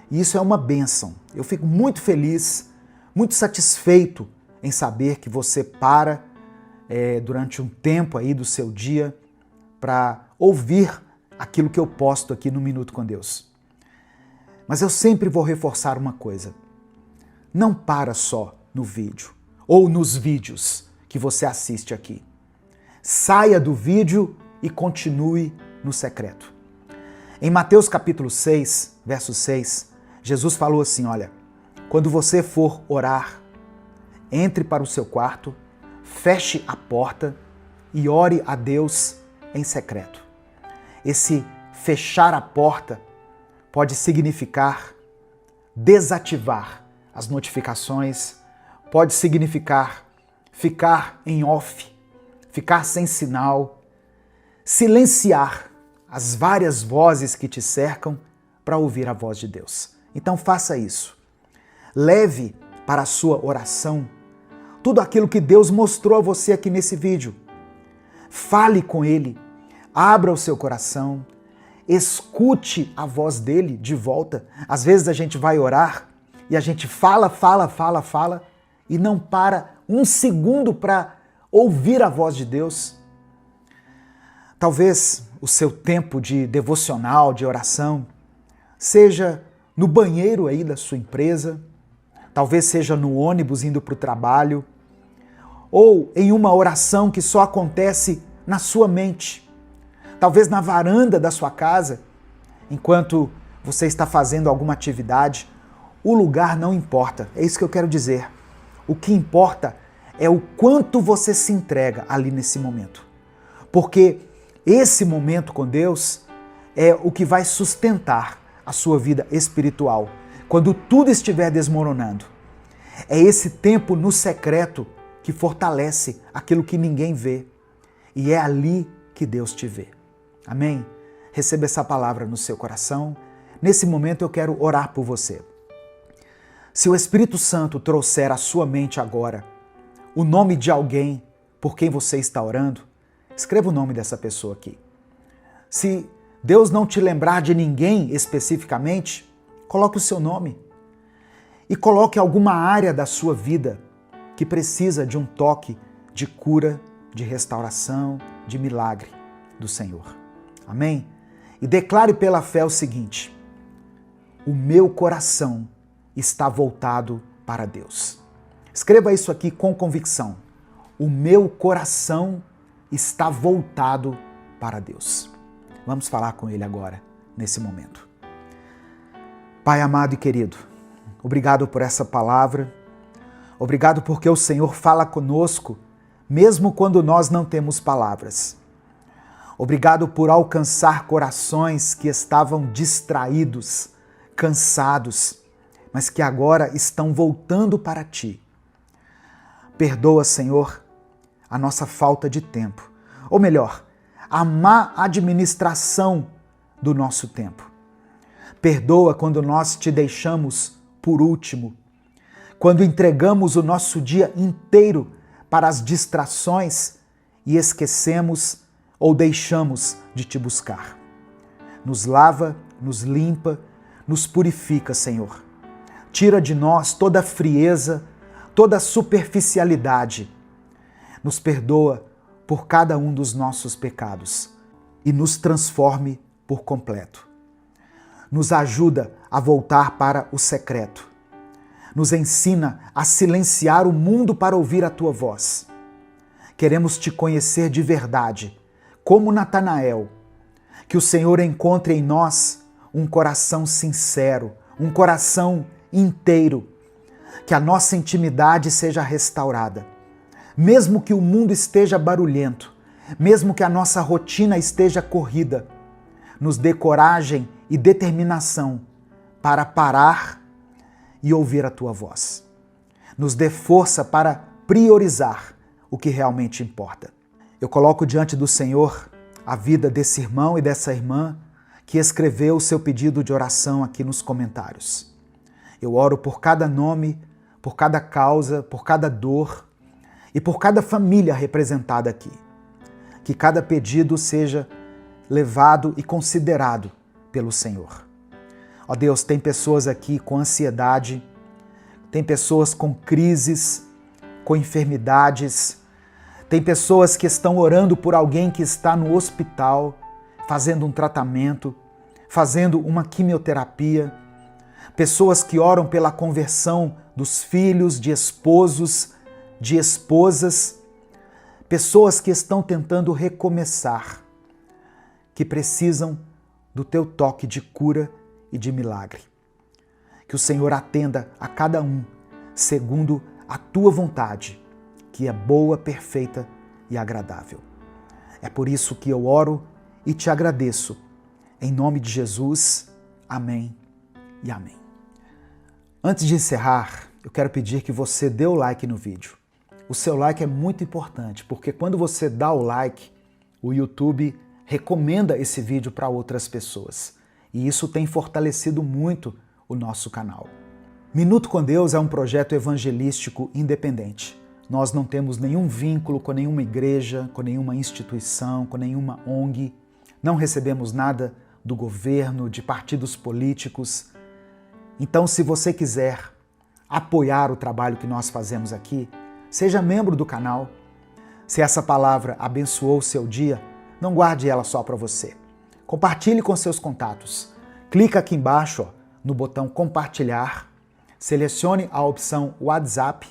A: E isso é uma bênção. Eu fico muito feliz, muito satisfeito em saber que você para durante um tempo aí do seu dia para ouvir aquilo que eu posto aqui no Minuto com Deus. Mas eu sempre vou reforçar uma coisa. Não para só no vídeo ou nos vídeos que você assiste aqui. Saia do vídeo e continue no secreto. Em Mateus capítulo 6, verso 6, Jesus falou assim, olha, quando você for orar, entre para o seu quarto, feche a porta e ore a Deus em secreto. Esse fechar a porta pode significar desativar as notificações, pode significar ficar em off, ficar sem sinal, silenciar as várias vozes que te cercam para ouvir a voz de Deus. Então faça isso. Leve para a sua oração tudo aquilo que Deus mostrou a você aqui nesse vídeo. Fale com Ele, abra o seu coração, escute a voz dele de volta. Às vezes a gente vai orar e a gente fala e não para um segundo para ouvir a voz de Deus. Talvez o seu tempo de devocional, de oração, seja no banheiro aí da sua empresa, talvez seja no ônibus indo para o trabalho, ou em uma oração que só acontece na sua mente, talvez na varanda da sua casa, enquanto você está fazendo alguma atividade. O lugar não importa, é isso que eu quero dizer. O que importa é o quanto você se entrega ali nesse momento. Porque esse momento com Deus é o que vai sustentar a sua vida espiritual. Quando tudo estiver desmoronando, é esse tempo no secreto que fortalece aquilo que ninguém vê. E é ali que Deus te vê. Amém? Receba essa palavra no seu coração. Nesse momento eu quero orar por você. Se o Espírito Santo trouxer à sua mente agora o nome de alguém por quem você está orando, escreva o nome dessa pessoa aqui. Se Deus não te lembrar de ninguém especificamente, coloque o seu nome. E coloque alguma área da sua vida que precisa de um toque de cura, de restauração, de milagre do Senhor. Amém? E declare pela fé o seguinte: o meu coração está voltado para Deus. Escreva isso aqui com convicção. O meu coração está voltado para Deus. Vamos falar com Ele agora, nesse momento. Pai amado e querido, obrigado por essa palavra. Obrigado porque o Senhor fala conosco, mesmo quando nós não temos palavras. Obrigado por alcançar corações que estavam distraídos, cansados, mas que agora estão voltando para Ti. Perdoa, Senhor, a nossa falta de tempo, ou melhor, a má administração do nosso tempo. Perdoa quando nós Te deixamos por último, quando entregamos o nosso dia inteiro para as distrações e esquecemos ou deixamos de Te buscar. Nos lava, nos limpa, nos purifica, Senhor. Tira de nós toda a frieza, toda a superficialidade. Nos perdoa por cada um dos nossos pecados e nos transforme por completo. Nos ajuda a voltar para o secreto. Nos ensina a silenciar o mundo para ouvir a Tua voz. Queremos Te conhecer de verdade, como Natanael. Que o Senhor encontre em nós um coração sincero, um coração inteiro. Que a nossa intimidade seja restaurada. Mesmo que o mundo esteja barulhento, mesmo que a nossa rotina esteja corrida, nos dê coragem e determinação para parar e ouvir a Tua voz. Nos dê força para priorizar o que realmente importa. Eu coloco diante do Senhor a vida desse irmão e dessa irmã que escreveu o seu pedido de oração aqui nos comentários. Eu oro por cada nome, por cada causa, por cada dor e por cada família representada aqui. Que cada pedido seja levado e considerado pelo Senhor. Ó Deus, tem pessoas aqui com ansiedade, tem pessoas com crises, com enfermidades, tem pessoas que estão orando por alguém que está no hospital, fazendo um tratamento, fazendo uma quimioterapia, pessoas que oram pela conversão dos filhos, de esposos, de esposas, pessoas que estão tentando recomeçar, que precisam do Teu toque de cura e de milagre. Que o Senhor atenda a cada um segundo a Tua vontade, que é boa, perfeita e agradável. É por isso que eu oro e Te agradeço. Em nome de Jesus, amém e amém. Antes de encerrar, eu quero pedir que você dê o like no vídeo. O seu like é muito importante, porque quando você dá o like, o YouTube recomenda esse vídeo para outras pessoas. E isso tem fortalecido muito o nosso canal. Minuto com Deus é um projeto evangelístico independente. Nós não temos nenhum vínculo com nenhuma igreja, com nenhuma instituição, com nenhuma ONG. Não recebemos nada do governo, de partidos políticos. Então, se você quiser apoiar o trabalho que nós fazemos aqui, seja membro do canal. Se essa palavra abençoou o seu dia, não guarde ela só para você. Compartilhe com seus contatos. Clica aqui embaixo no botão compartilhar, selecione a opção WhatsApp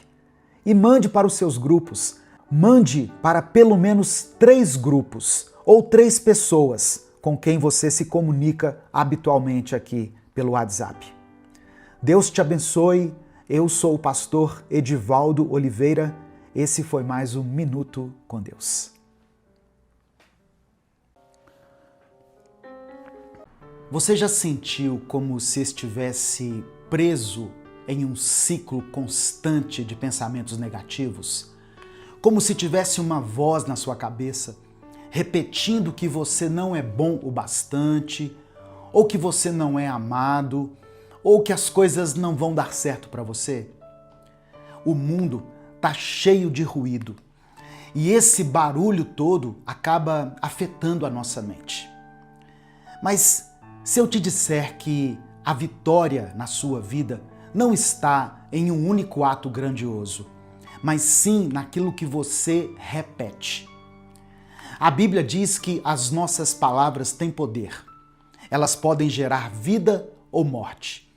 A: e mande para os seus grupos. Mande para pelo menos 3 grupos ou 3 pessoas com quem você se comunica habitualmente aqui pelo WhatsApp. Deus te abençoe. Eu sou o pastor Edivaldo Oliveira. Esse foi mais um Minuto com Deus. Você já sentiu como se estivesse preso em um ciclo constante de pensamentos negativos? Como se tivesse uma voz na sua cabeça repetindo que você não é bom o bastante, ou que você não é amado, ou que as coisas não vão dar certo para você? O mundo está cheio de ruído e esse barulho todo acaba afetando a nossa mente. Mas se eu te disser que a vitória na sua vida não está em um único ato grandioso, mas sim naquilo que você repete. A Bíblia diz que as nossas palavras têm poder. Elas podem gerar vida ou morte.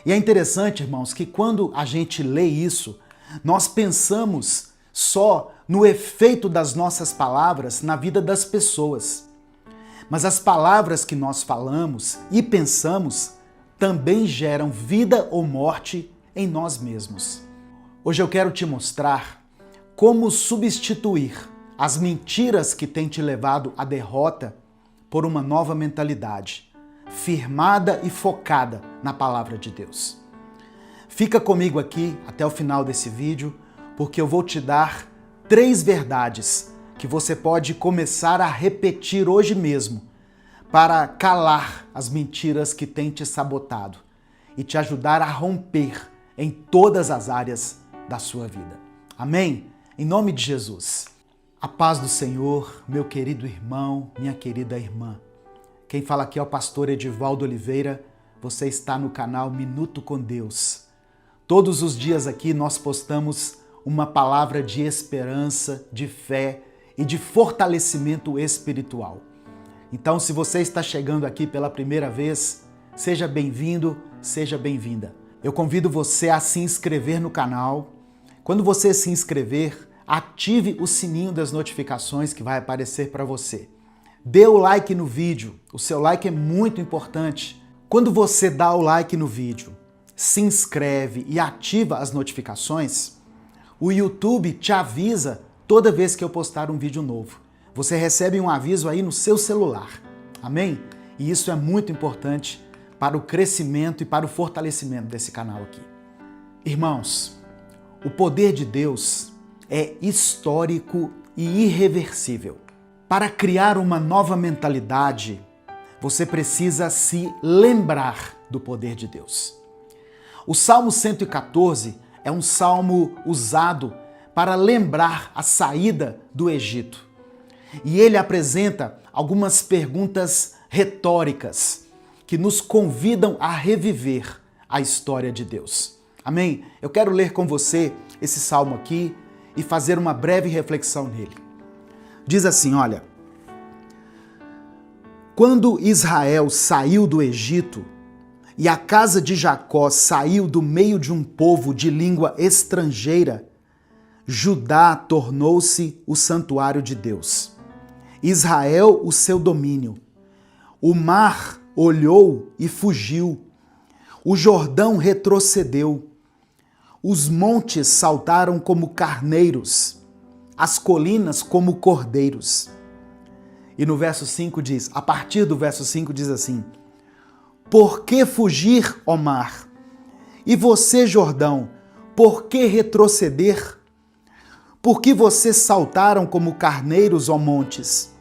A: E é interessante, irmãos, que quando a gente lê isso, nós pensamos só no efeito das nossas palavras na vida das pessoas. Mas as palavras que nós falamos e pensamos também geram vida ou morte em nós mesmos. Hoje eu quero te mostrar como substituir as mentiras que têm te levado à derrota por uma nova mentalidade, firmada e focada na palavra de Deus. Fica comigo aqui até o final desse vídeo, porque eu vou te dar 3 verdades que você pode começar a repetir hoje mesmo para calar as mentiras que têm te sabotado e te ajudar a romper em todas as áreas da sua vida. Amém? Em nome de Jesus. A paz do Senhor, meu querido irmão, minha querida irmã. Quem fala aqui é o pastor Edivaldo Oliveira. Você está no canal Minuto com Deus. Todos os dias aqui nós postamos uma palavra de esperança, de fé e de fortalecimento espiritual. Então, se você está chegando aqui pela primeira vez, seja bem-vindo, seja bem-vinda. Eu convido você a se inscrever no canal. Quando você se inscrever, ative o sininho das notificações que vai aparecer para você. Dê o like no vídeo, o seu like é muito importante. Quando você dá o like no vídeo, se inscreve e ativa as notificações, o YouTube te avisa toda vez que eu postar um vídeo novo. Você recebe um aviso aí no seu celular. Amém? E isso é muito importante para o crescimento e para o fortalecimento desse canal aqui. Irmãos, o poder de Deus é histórico e irreversível. Para criar uma nova mentalidade, você precisa se lembrar do poder de Deus. O Salmo 114 é um salmo usado para lembrar a saída do Egito. E ele apresenta algumas perguntas retóricas que nos convidam a reviver a história de Deus. Amém? Eu quero ler com você esse salmo aqui e fazer uma breve reflexão nele. Diz assim, olha: quando Israel saiu do Egito e a casa de Jacó saiu do meio de um povo de língua estrangeira, Judá tornou-se o santuário de Deus, Israel o seu domínio. O mar olhou e fugiu, o Jordão retrocedeu, os montes saltaram como carneiros, as colinas como cordeiros. E no verso 5 diz, a partir do verso 5 diz assim: por que fugir, ó mar? E você, Jordão, por que retroceder? Por que vocês saltaram como carneiros, ó montes?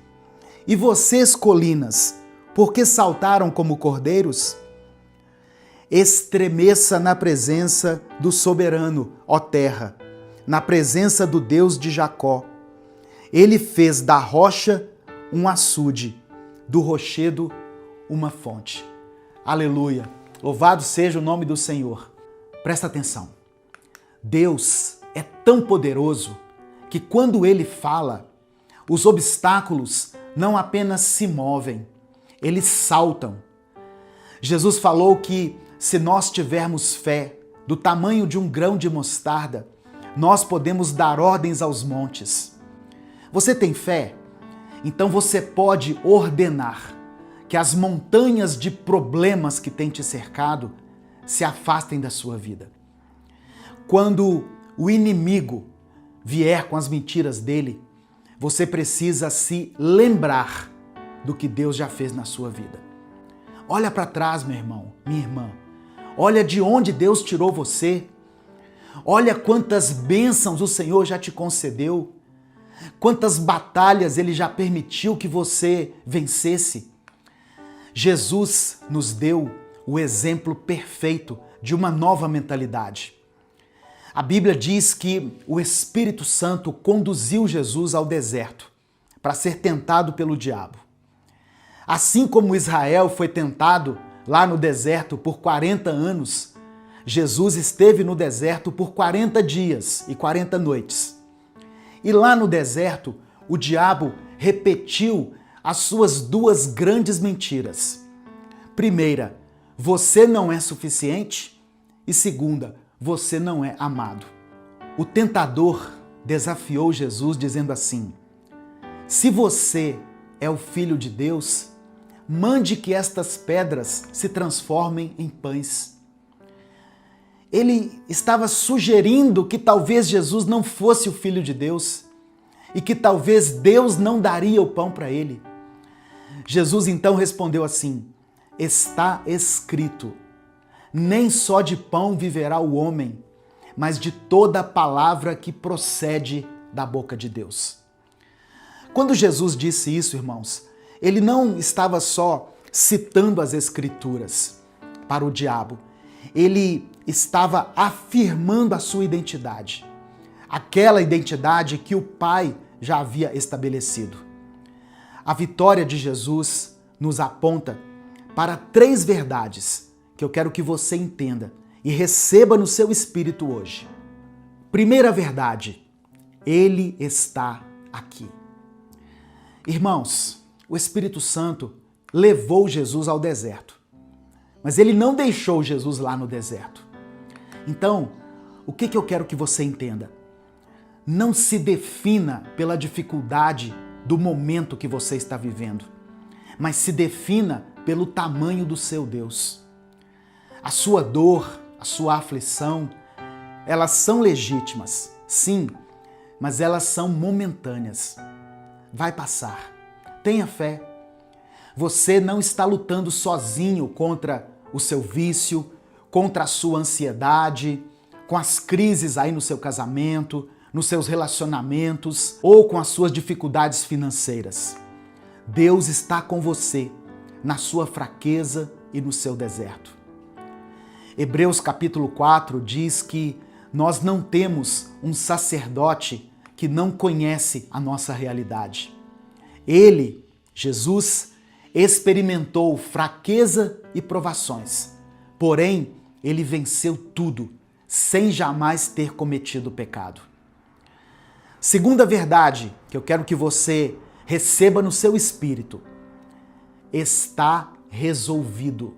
A: E vocês, colinas, por que saltaram como cordeiros? Estremeça na presença do soberano, ó terra, na presença do Deus de Jacó. Ele fez da rocha um açude, do rochedo uma fonte. Aleluia! Louvado seja o nome do Senhor. Presta atenção. Deus é tão poderoso que quando Ele fala, os obstáculos não apenas se movem, eles saltam. Jesus falou que se nós tivermos fé do tamanho de um grão de mostarda, nós podemos dar ordens aos montes. Você tem fé? Então você pode ordenar que as montanhas de problemas que têm te cercado se afastem da sua vida. Quando o inimigo vier com as mentiras dele, você precisa se lembrar do que Deus já fez na sua vida. Olha para trás, meu irmão, minha irmã. Olha de onde Deus tirou você. Olha quantas bênçãos o Senhor já te concedeu. Quantas batalhas Ele já permitiu que você vencesse. Jesus nos deu o exemplo perfeito de uma nova mentalidade. A Bíblia diz que o Espírito Santo conduziu Jesus ao deserto para ser tentado pelo diabo. Assim como Israel foi tentado lá no deserto por 40 anos, Jesus esteve no deserto por 40 dias e 40 noites. E lá no deserto, o diabo repetiu as suas 2 grandes mentiras. Primeira, você não é suficiente. E segunda, você não é amado. O tentador desafiou Jesus dizendo assim: se você é o Filho de Deus, mande que estas pedras se transformem em pães. Ele estava sugerindo que talvez Jesus não fosse o Filho de Deus. e que talvez Deus não daria o pão para ele. Jesus então respondeu assim: está escrito, nem só de pão viverá o homem, mas de toda palavra que procede da boca de Deus. Quando Jesus disse isso, irmãos, ele não estava só citando as Escrituras para o diabo, ele estava afirmando a sua identidade, aquela identidade que o Pai já havia estabelecido. A vitória de Jesus nos aponta para 3 verdades que eu quero que você entenda e receba no seu espírito hoje. Primeira verdade, Ele está aqui. Irmãos, o Espírito Santo levou Jesus ao deserto, mas ele não deixou Jesus lá no deserto. Então, o que eu quero que você entenda? Não se defina pela dificuldade do momento que você está vivendo, mas se defina pelo tamanho do seu Deus. A sua dor, a sua aflição, elas são legítimas, sim, mas elas são momentâneas. Vai passar. Tenha fé. Você não está lutando sozinho contra o seu vício, contra a sua ansiedade, com as crises aí no seu casamento, nos seus relacionamentos ou com as suas dificuldades financeiras. Deus está com você na sua fraqueza e no seu deserto. Hebreus capítulo 4 diz que nós não temos um sacerdote que não conhece a nossa realidade. Ele, Jesus, experimentou fraqueza e provações, porém, ele venceu tudo, sem jamais ter cometido pecado. Segunda verdade que eu quero que você receba no seu espírito: está resolvido.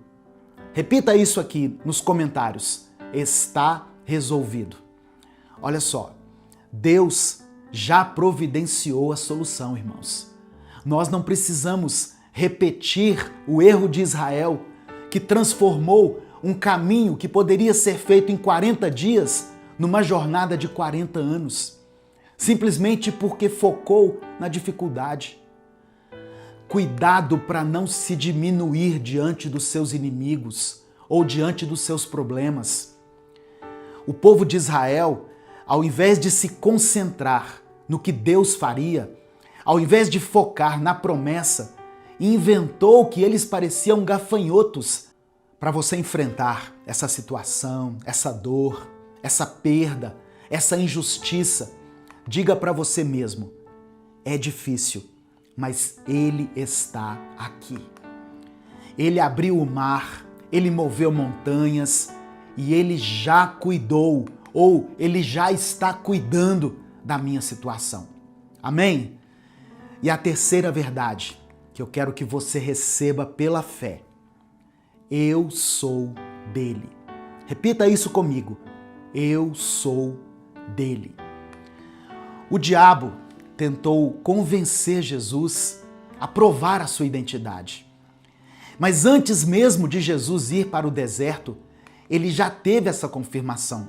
A: Repita isso aqui nos comentários. Está resolvido. Olha só, Deus já providenciou a solução, irmãos. Nós não precisamos repetir o erro de Israel, que transformou um caminho que poderia ser feito em 40 dias numa jornada de 40 anos, simplesmente porque focou na dificuldade. Cuidado para não se diminuir diante dos seus inimigos ou diante dos seus problemas. O povo de Israel, ao invés de se concentrar no que Deus faria, ao invés de focar na promessa, inventou que eles pareciam gafanhotos para você enfrentar essa situação, essa dor, essa perda, essa injustiça. Diga para você mesmo: é difícil, mas Ele está aqui. Ele abriu o mar, Ele moveu montanhas e Ele já cuidou, ou Ele já está cuidando da minha situação. Amém? E a terceira verdade que eu quero que você receba pela fé: eu sou dele. Repita isso comigo: eu sou dele. O diabo tentou convencer Jesus a provar a sua identidade. Mas antes mesmo de Jesus ir para o deserto, ele já teve essa confirmação.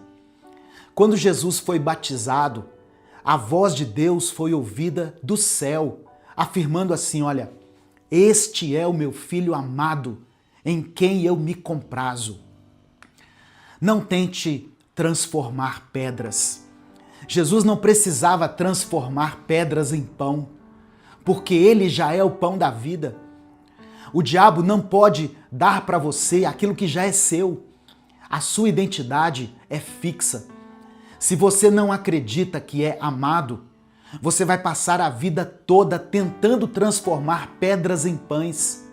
A: Quando Jesus foi batizado, a voz de Deus foi ouvida do céu, afirmando assim: olha, este é o meu filho amado, em quem eu me comprazo. Não tente transformar pedras. Jesus não precisava transformar pedras em pão, porque ele já é o pão da vida. O diabo não pode dar para você aquilo que já é seu. A sua identidade é fixa. Se você não acredita que é amado, você vai passar a vida toda tentando transformar pedras em pães,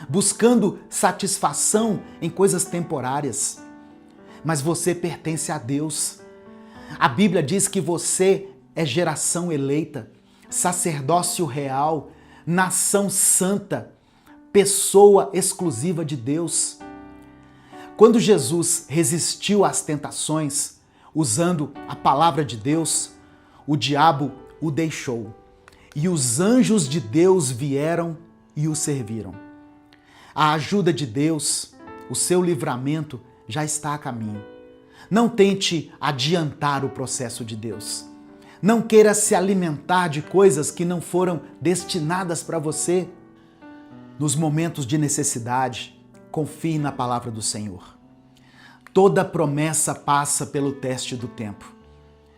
A: buscando satisfação em coisas temporárias. Mas você pertence a Deus. A Bíblia diz que você é geração eleita, sacerdócio real, nação santa, pessoa exclusiva de Deus. Quando Jesus resistiu às tentações, usando a palavra de Deus, o diabo o deixou e os anjos de Deus vieram e o serviram. A ajuda de Deus, o seu livramento já está a caminho. Não tente adiantar o processo de Deus. Não queira se alimentar de coisas que não foram destinadas para você. Nos momentos de necessidade, confie na palavra do Senhor. Toda promessa passa pelo teste do tempo.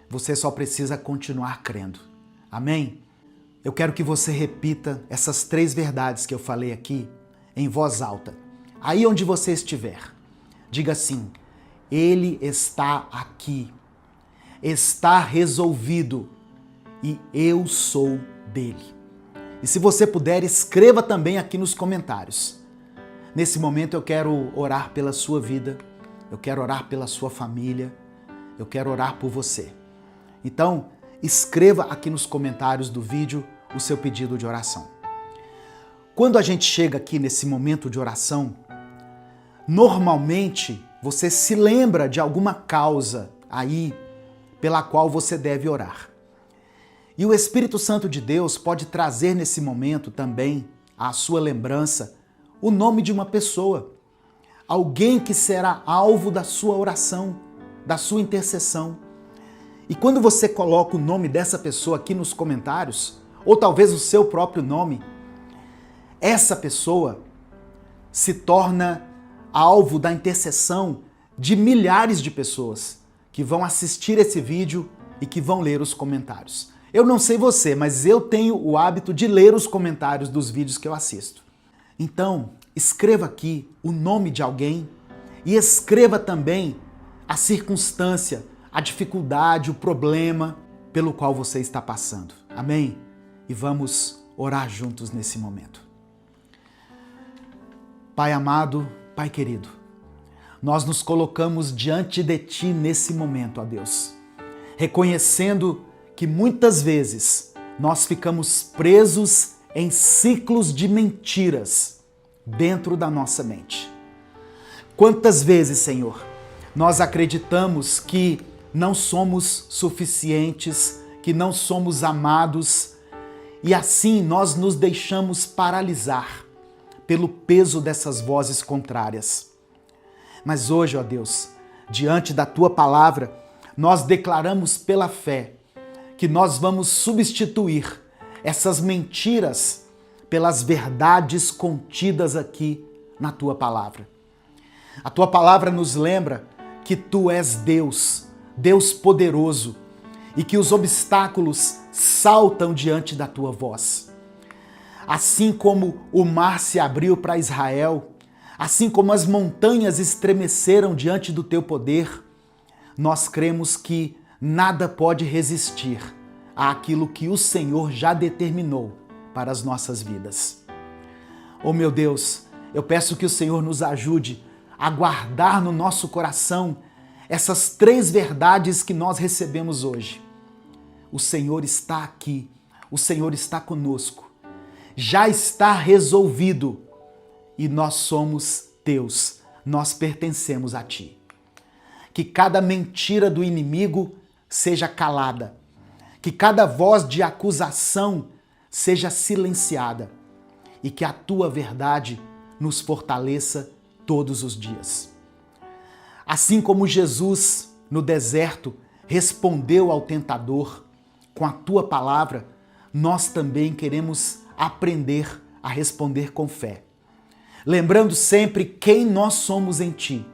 A: Você só precisa continuar crendo. Amém? Eu quero que você repita essas 3 verdades que eu falei aqui em voz alta. Aí onde você estiver, diga assim: Ele está aqui, está resolvido e eu sou dele. E se você puder, escreva também aqui nos comentários. Nesse momento eu quero orar pela sua vida, eu quero orar pela sua família, eu quero orar por você. Então, escreva aqui nos comentários do vídeo o seu pedido de oração. Quando a gente chega aqui nesse momento de oração, normalmente você se lembra de alguma causa aí pela qual você deve orar. E o Espírito Santo de Deus pode trazer nesse momento também à sua lembrança o nome de uma pessoa, alguém que será alvo da sua oração, da sua intercessão. E quando você coloca o nome dessa pessoa aqui nos comentários, ou talvez o seu próprio nome, essa pessoa se torna alvo da intercessão de milhares de pessoas que vão assistir esse vídeo e que vão ler os comentários. Eu não sei você, mas eu tenho o hábito de ler os comentários dos vídeos que eu assisto. Então, escreva aqui o nome de alguém e escreva também a circunstância, a dificuldade, o problema pelo qual você está passando. Amém? E vamos orar juntos nesse momento. Pai amado, Pai querido, nós nos colocamos diante de Ti nesse momento, ó Deus, reconhecendo que muitas vezes nós ficamos presos em ciclos de mentiras dentro da nossa mente. Quantas vezes, Senhor, nós acreditamos que não somos suficientes, que não somos amados, e assim nós nos deixamos paralisar pelo peso dessas vozes contrárias. Mas hoje, ó Deus, diante da Tua palavra, nós declaramos pela fé que nós vamos substituir essas mentiras pelas verdades contidas aqui na Tua palavra. A Tua palavra nos lembra que Tu és Deus, Deus poderoso, e que os obstáculos saltam diante da Tua voz. Assim como o mar se abriu para Israel, assim como as montanhas estremeceram diante do Teu poder, nós cremos que nada pode resistir àquilo que o Senhor já determinou para as nossas vidas. Oh meu Deus, eu peço que o Senhor nos ajude a guardar no nosso coração essas 3 verdades que nós recebemos hoje. O Senhor está aqui, o Senhor está conosco, já está resolvido e nós somos Teus, nós pertencemos a Ti. Que cada mentira do inimigo seja calada, que cada voz de acusação seja silenciada e que a Tua verdade nos fortaleça todos os dias. Assim como Jesus, no deserto, respondeu ao tentador com a Tua palavra, nós também queremos aprender a responder com fé, lembrando sempre quem nós somos em Ti.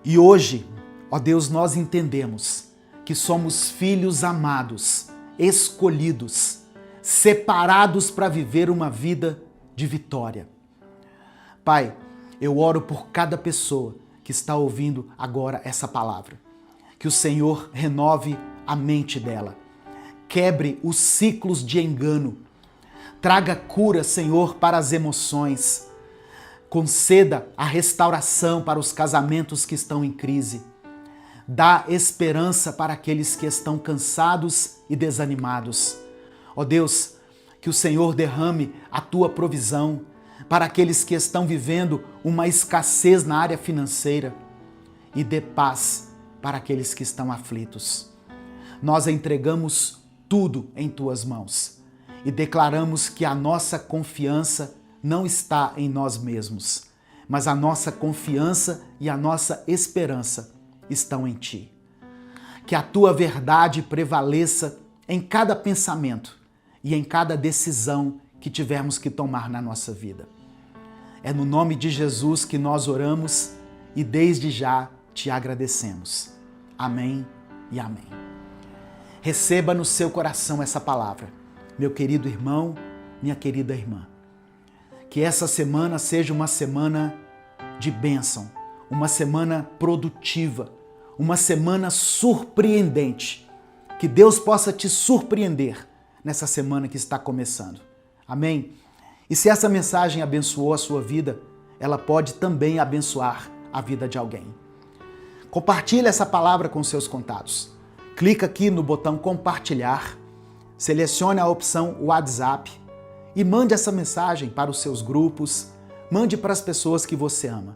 A: E hoje, ó Deus, nós entendemos que somos filhos amados, escolhidos, separados para viver uma vida de vitória. Pai, eu oro por cada pessoa que está ouvindo agora essa palavra. Que o Senhor renove a mente dela, quebre os ciclos de engano, traga cura, Senhor, para as emoções, conceda a restauração para os casamentos que estão em crise, dá esperança para aqueles que estão cansados e desanimados. Ó Deus, que o Senhor derrame a Tua provisão para aqueles que estão vivendo uma escassez na área financeira e dê paz para aqueles que estão aflitos. Nós entregamos tudo em Tuas mãos e declaramos que a nossa confiança não está em nós mesmos, mas a nossa confiança e a nossa esperança estão em Ti. Que a Tua verdade prevaleça em cada pensamento e em cada decisão que tivermos que tomar na nossa vida. É no nome de Jesus que nós oramos e desde já te agradecemos. Amém e amém. Receba no seu coração essa palavra, meu querido irmão, minha querida irmã. Que essa semana seja uma semana de bênção, uma semana produtiva, uma semana surpreendente. Que Deus possa te surpreender nessa semana que está começando. Amém? E se essa mensagem abençoou a sua vida, ela pode também abençoar a vida de alguém. Compartilhe essa palavra com seus contatos. Clica aqui no botão compartilhar, selecione a opção WhatsApp e mande essa mensagem para os seus grupos, mande para as pessoas que você ama.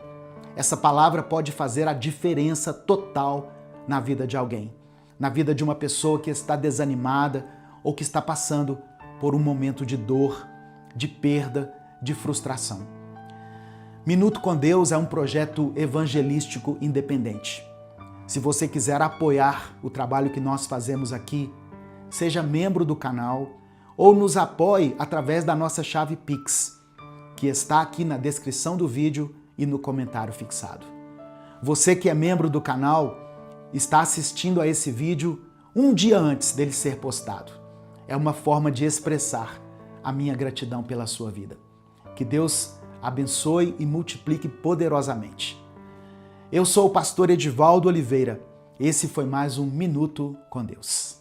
A: Essa palavra pode fazer a diferença total na vida de alguém, na vida de uma pessoa que está desanimada ou que está passando por um momento de dor, de perda, de frustração. Minuto com Deus é um projeto evangelístico independente. Se você quiser apoiar o trabalho que nós fazemos aqui, seja membro do canal ou nos apoie através da nossa chave Pix, que está aqui na descrição do vídeo e no comentário fixado. Você que é membro do canal está assistindo a esse vídeo um dia antes dele ser postado. É uma forma de expressar a minha gratidão pela sua vida. Que Deus abençoe e multiplique poderosamente. Eu sou o pastor Edivaldo Oliveira. Esse foi mais um Minuto com Deus.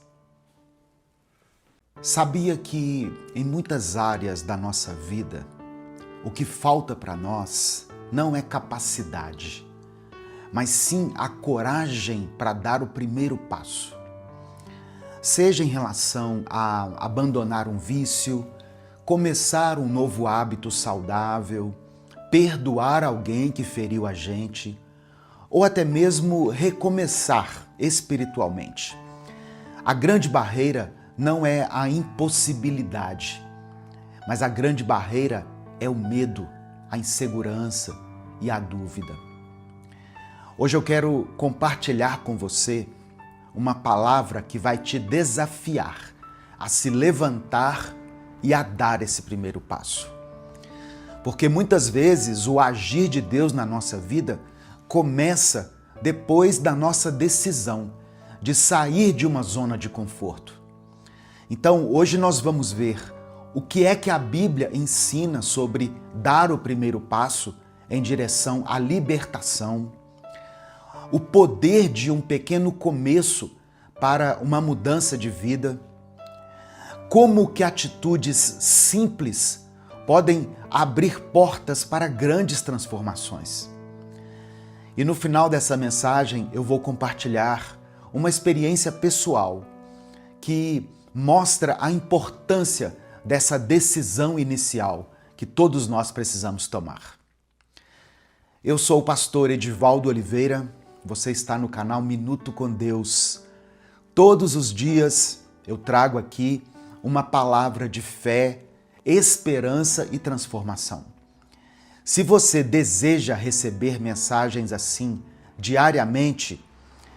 A: Sabia que em muitas áreas da nossa vida, o que falta para nós não é capacidade, mas sim a coragem para dar o primeiro passo. Seja em relação a abandonar um vício, começar um novo hábito saudável, perdoar alguém que feriu a gente, ou até mesmo recomeçar espiritualmente. A grande barreira não é a impossibilidade, mas a grande barreira é o medo, a insegurança e a dúvida. Hoje eu quero compartilhar com você uma palavra que vai te desafiar a se levantar e a dar esse primeiro passo. Porque muitas vezes o agir de Deus na nossa vida começa depois da nossa decisão de sair de uma zona de conforto. Então, hoje nós vamos ver o que é que a Bíblia ensina sobre dar o primeiro passo em direção à libertação, o poder de um pequeno começo para uma mudança de vida, como que atitudes simples podem abrir portas para grandes transformações. E no final dessa mensagem eu vou compartilhar uma experiência pessoal que mostra a importância dessa decisão inicial que todos nós precisamos tomar. Eu sou o pastor Edivaldo Oliveira, você está no canal Minuto com Deus. Todos os dias eu trago aqui uma palavra de fé, esperança e transformação. Se você deseja receber mensagens assim diariamente,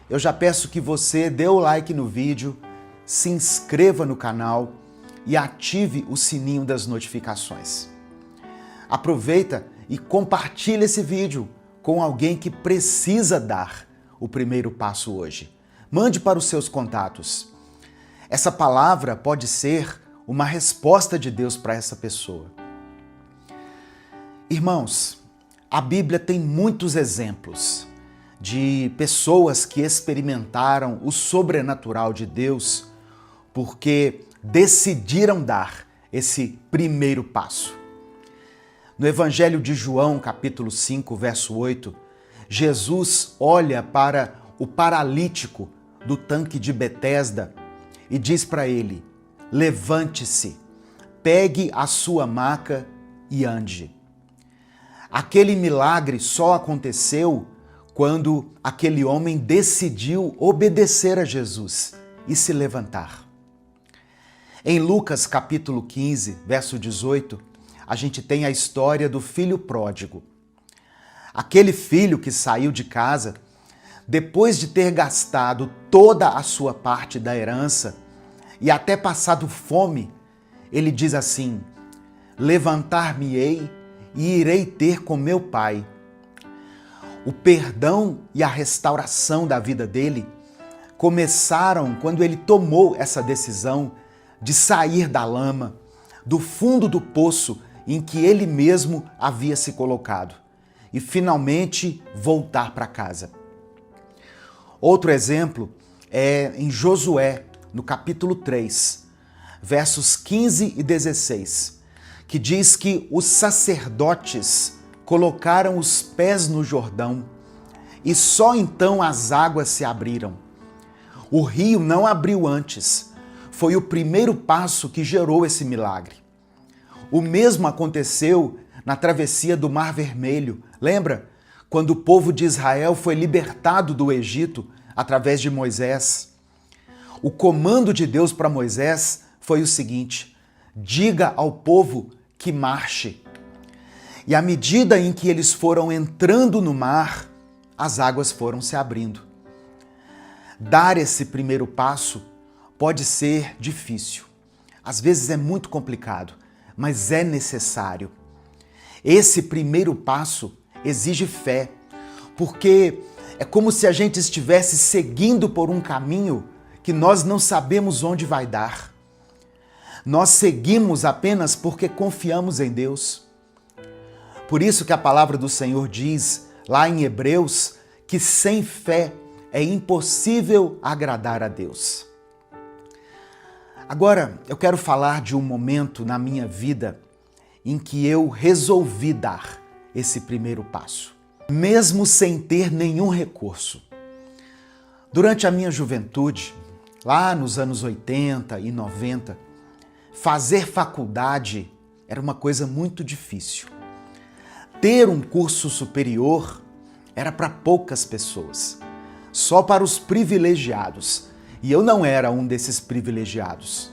A: eu já peço que você dê o like no vídeo, se inscreva no canal e ative o sininho das notificações. Aproveita e compartilhe esse vídeo com alguém que precisa dar o primeiro passo hoje. Mande para os seus contatos. Essa palavra pode ser uma resposta de Deus para essa pessoa. Irmãos, a Bíblia tem muitos exemplos de pessoas que experimentaram o sobrenatural de Deus porque decidiram dar esse primeiro passo. No Evangelho de João, capítulo 5, verso 8, Jesus olha para o paralítico do tanque de Betesda e diz para ele: levante-se, pegue a sua maca e ande. Aquele milagre só aconteceu quando aquele homem decidiu obedecer a Jesus e se levantar. Em Lucas capítulo 15, verso 18, a gente tem a história do filho pródigo. Aquele filho que saiu de casa, depois de ter gastado toda a sua parte da herança, e até passado fome, ele diz assim: levantar-me-ei e irei ter com meu pai. O perdão e a restauração da vida dele começaram quando ele tomou essa decisão de sair da lama, do fundo do poço em que ele mesmo havia se colocado, e finalmente voltar para casa. Outro exemplo é em Josué, no capítulo 3, versos 15 e 16, que diz que os sacerdotes colocaram os pés no Jordão e só então as águas se abriram. O rio não abriu antes. Foi o primeiro passo que gerou esse milagre. O mesmo aconteceu na travessia do Mar Vermelho. Lembra? Quando o povo de Israel foi libertado do Egito através de Moisés. O comando de Deus para Moisés foi o seguinte: diga ao povo que marche. E à medida em que eles foram entrando no mar, as águas foram se abrindo. Dar esse primeiro passo pode ser difícil. Às vezes é muito complicado, mas é necessário. Esse primeiro passo exige fé, porque é como se a gente estivesse seguindo por um caminho que nós não sabemos onde vai dar. Nós seguimos apenas porque confiamos em Deus. Por isso que a palavra do Senhor diz, lá em Hebreus, que sem fé é impossível agradar a Deus. Agora, eu quero falar de um momento na minha vida em que eu resolvi dar esse primeiro passo, mesmo sem ter nenhum recurso. Durante a minha juventude, lá nos anos 80 e 90, fazer faculdade era uma coisa muito difícil. Ter um curso superior era para poucas pessoas, só para os privilegiados. E eu não era um desses privilegiados.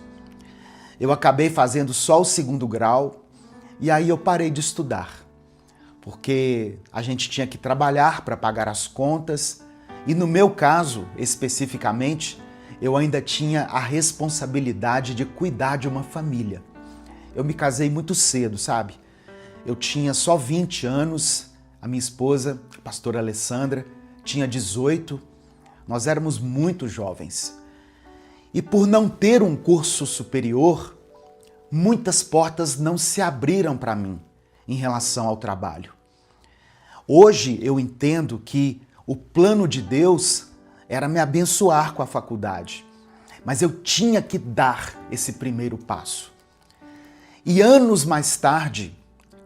A: Eu acabei fazendo só o 2º grau e aí eu parei de estudar, porque a gente tinha que trabalhar para pagar as contas e no meu caso, especificamente, eu ainda tinha a responsabilidade de cuidar de uma família. Eu me casei muito cedo, sabe? Eu tinha só 20 anos, a minha esposa, a pastora Alessandra, tinha 18. Nós éramos muito jovens. E por não ter um curso superior, muitas portas não se abriram para mim em relação ao trabalho. Hoje eu entendo que o plano de Deus era me abençoar com a faculdade, mas eu tinha que dar esse primeiro passo. E anos mais tarde,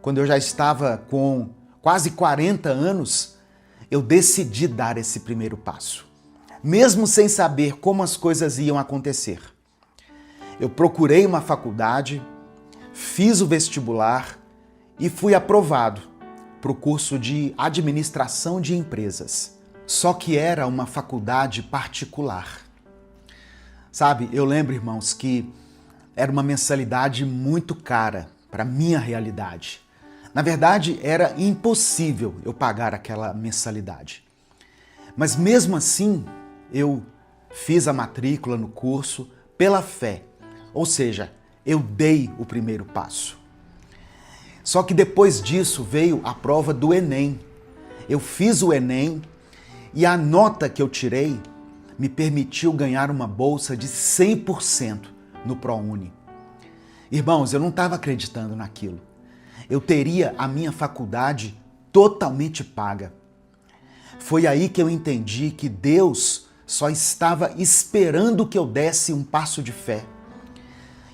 A: quando eu já estava com quase 40 anos, eu decidi dar esse primeiro passo, mesmo sem saber como as coisas iam acontecer. Eu procurei uma faculdade, fiz o vestibular e fui aprovado para o curso de administração de empresas. Só que era uma faculdade particular. Sabe, eu lembro, irmãos, que era uma mensalidade muito cara para a minha realidade. Na verdade, era impossível eu pagar aquela mensalidade. Mas mesmo assim, eu fiz a matrícula no curso pela fé. Ou seja, eu dei o primeiro passo. Só que depois disso veio a prova do Enem. Eu fiz o Enem e a nota que eu tirei me permitiu ganhar uma bolsa de 100% no ProUni. Irmãos, eu não estava acreditando naquilo. Eu teria a minha faculdade totalmente paga. Foi aí que eu entendi que Deus só estava esperando que eu desse um passo de fé.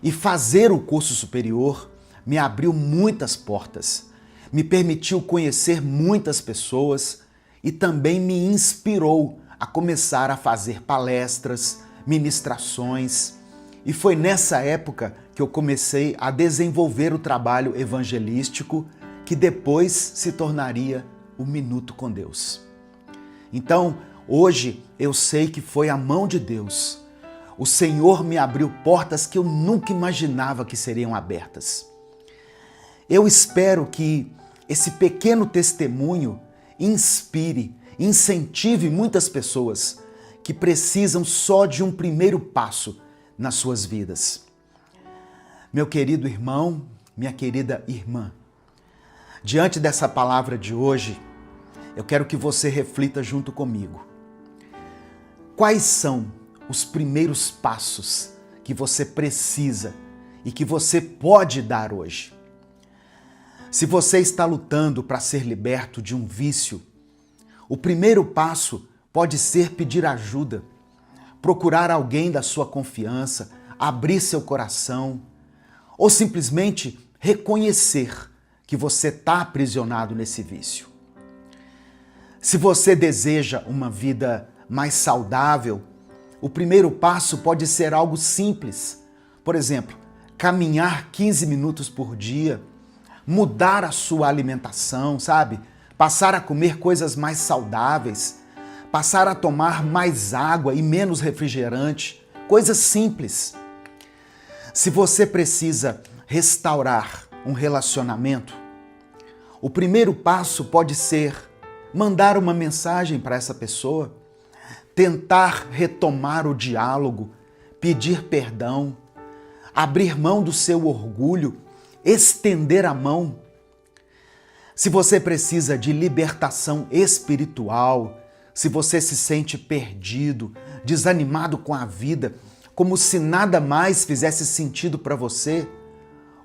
A: E fazer o curso superior me abriu muitas portas, me permitiu conhecer muitas pessoas e também me inspirou a começar a fazer palestras, ministrações. E foi nessa época que eu comecei a desenvolver o trabalho evangelístico que depois se tornaria o Minuto com Deus. Então, hoje eu sei que foi a mão de Deus. O Senhor me abriu portas que eu nunca imaginava que seriam abertas. Eu espero que esse pequeno testemunho inspire, incentive muitas pessoas que precisam só de um primeiro passo, nas suas vidas. Meu querido irmão, minha querida irmã, diante dessa palavra de hoje, eu quero que você reflita junto comigo. Quais são os primeiros passos que você precisa e que você pode dar hoje? Se você está lutando para ser liberto de um vício, o primeiro passo pode ser pedir ajuda, procurar alguém da sua confiança, abrir seu coração ou simplesmente reconhecer que você está aprisionado nesse vício. Se você deseja uma vida mais saudável, o primeiro passo pode ser algo simples. Por exemplo, caminhar 15 minutos por dia, mudar a sua alimentação, sabe? Passar a comer coisas mais saudáveis, passar a tomar mais água e menos refrigerante, coisas simples. Se você precisa restaurar um relacionamento, o primeiro passo pode ser mandar uma mensagem para essa pessoa, tentar retomar o diálogo, pedir perdão, abrir mão do seu orgulho, estender a mão. Se você precisa de libertação espiritual, se você se sente perdido, desanimado com a vida, como se nada mais fizesse sentido para você,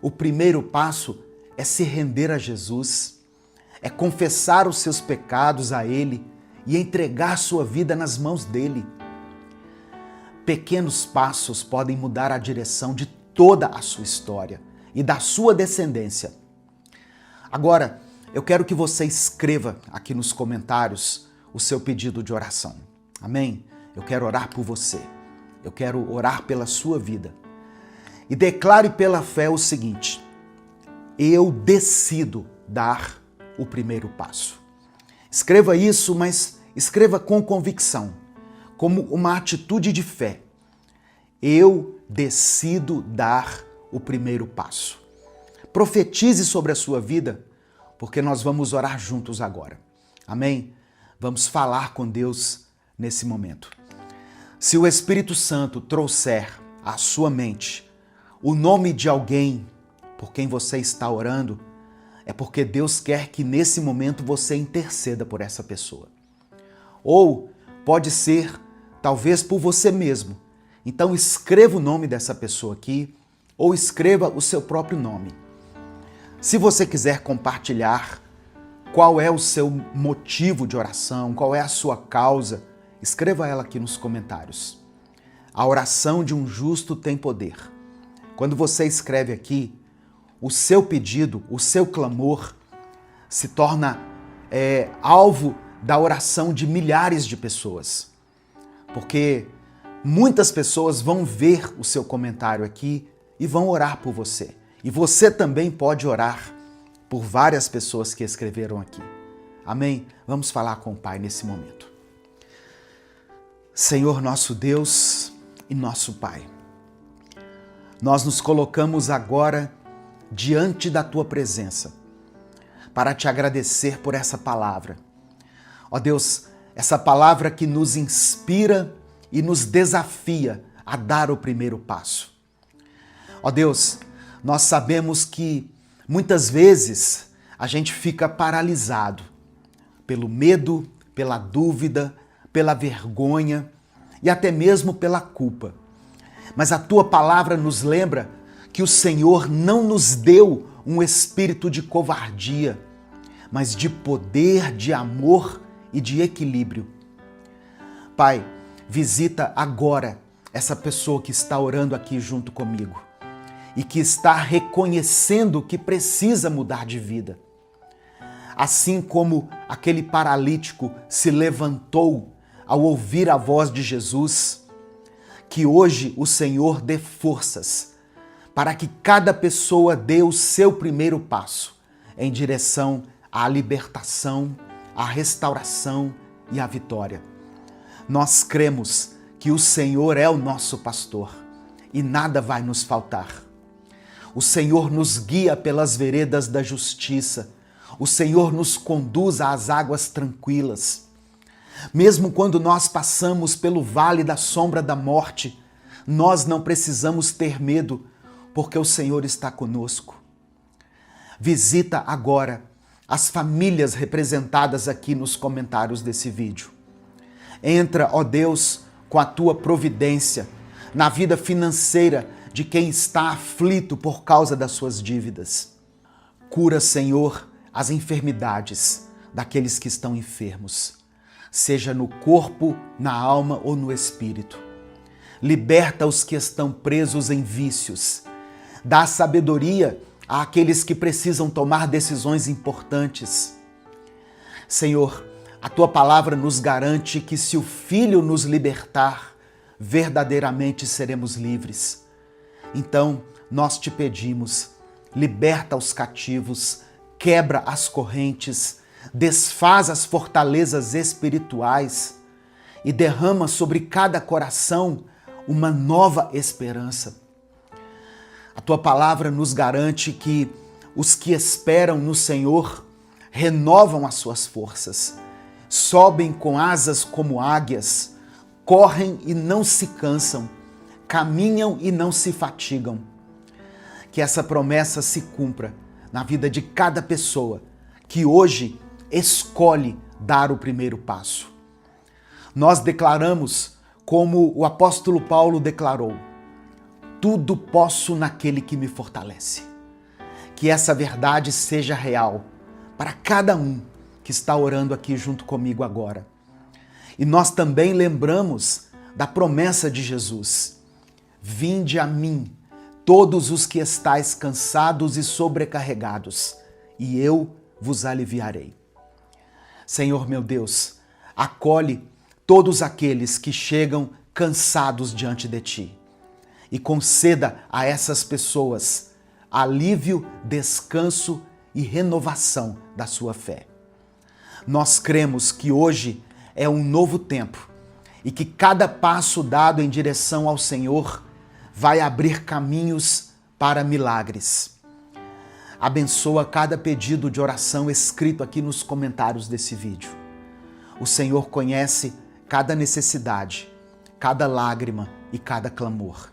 A: o primeiro passo é se render a Jesus, é confessar os seus pecados a Ele e entregar sua vida nas mãos dele. Pequenos passos podem mudar a direção de toda a sua história e da sua descendência. Agora, eu quero que você escreva aqui nos comentários o seu pedido de oração. Amém? Eu quero orar por você. Eu quero orar pela sua vida. E declare pela fé o seguinte: eu decido dar o primeiro passo. Escreva isso, mas escreva com convicção, como uma atitude de fé. Eu decido dar o primeiro passo. Profetize sobre a sua vida, porque nós vamos orar juntos agora. Amém? Vamos falar com Deus nesse momento. Se o Espírito Santo trouxer à sua mente o nome de alguém por quem você está orando, é porque Deus quer que nesse momento você interceda por essa pessoa. Ou pode ser, talvez, por você mesmo. Então escreva o nome dessa pessoa aqui, ou escreva o seu próprio nome. Se você quiser compartilhar qual é o seu motivo de oração, qual é a sua causa, escreva ela aqui nos comentários. A oração de um justo tem poder. Quando você escreve aqui, o seu pedido, o seu clamor se torna alvo da oração de milhares de pessoas. Porque muitas pessoas vão ver o seu comentário aqui e vão orar por você. E você também pode orar por várias pessoas que escreveram aqui. Amém? Vamos falar com o Pai nesse momento. Senhor nosso Deus e nosso Pai, nós nos colocamos agora diante da Tua presença para te agradecer por essa palavra. Ó Deus, essa palavra que nos inspira e nos desafia a dar o primeiro passo. Ó Deus, nós sabemos que muitas vezes a gente fica paralisado pelo medo, pela dúvida, pela vergonha e até mesmo pela culpa. Mas a Tua palavra nos lembra que o Senhor não nos deu um espírito de covardia, mas de poder, de amor e de equilíbrio. Pai, visita agora essa pessoa que está orando aqui junto comigo e que está reconhecendo que precisa mudar de vida. Assim como aquele paralítico se levantou ao ouvir a voz de Jesus, que hoje o Senhor dê forças para que cada pessoa dê o seu primeiro passo em direção à libertação, à restauração e à vitória. Nós cremos que o Senhor é o nosso pastor e nada vai nos faltar. O Senhor nos guia pelas veredas da justiça. O Senhor nos conduz às águas tranquilas. Mesmo quando nós passamos pelo vale da sombra da morte, nós não precisamos ter medo, porque o Senhor está conosco. Visita agora as famílias representadas aqui nos comentários desse vídeo. Entra, ó Deus, com a tua providência na vida financeira de quem está aflito por causa das suas dívidas. Cura, Senhor, as enfermidades daqueles que estão enfermos, seja no corpo, na alma ou no espírito. Liberta os que estão presos em vícios. Dá sabedoria àqueles que precisam tomar decisões importantes. Senhor, a tua palavra nos garante que se o Filho nos libertar, verdadeiramente seremos livres. Então, nós te pedimos, liberta os cativos, quebra as correntes, desfaz as fortalezas espirituais e derrama sobre cada coração uma nova esperança. A tua palavra nos garante que os que esperam no Senhor renovam as suas forças, sobem com asas como águias, correm e não se cansam, caminham e não se fatigam. Que essa promessa se cumpra na vida de cada pessoa que hoje escolhe dar o primeiro passo. Nós declaramos, como o apóstolo Paulo declarou, tudo posso naquele que me fortalece. Que essa verdade seja real para cada um que está orando aqui junto comigo agora. E nós também lembramos da promessa de Jesus: vinde a mim, todos os que estáis cansados e sobrecarregados, e eu vos aliviarei. Senhor meu Deus, acolhe todos aqueles que chegam cansados diante de ti e conceda a essas pessoas alívio, descanso e renovação da sua fé. Nós cremos que hoje é um novo tempo e que cada passo dado em direção ao Senhor vai abrir caminhos para milagres. Abençoa cada pedido de oração escrito aqui nos comentários desse vídeo. O Senhor conhece cada necessidade, cada lágrima e cada clamor.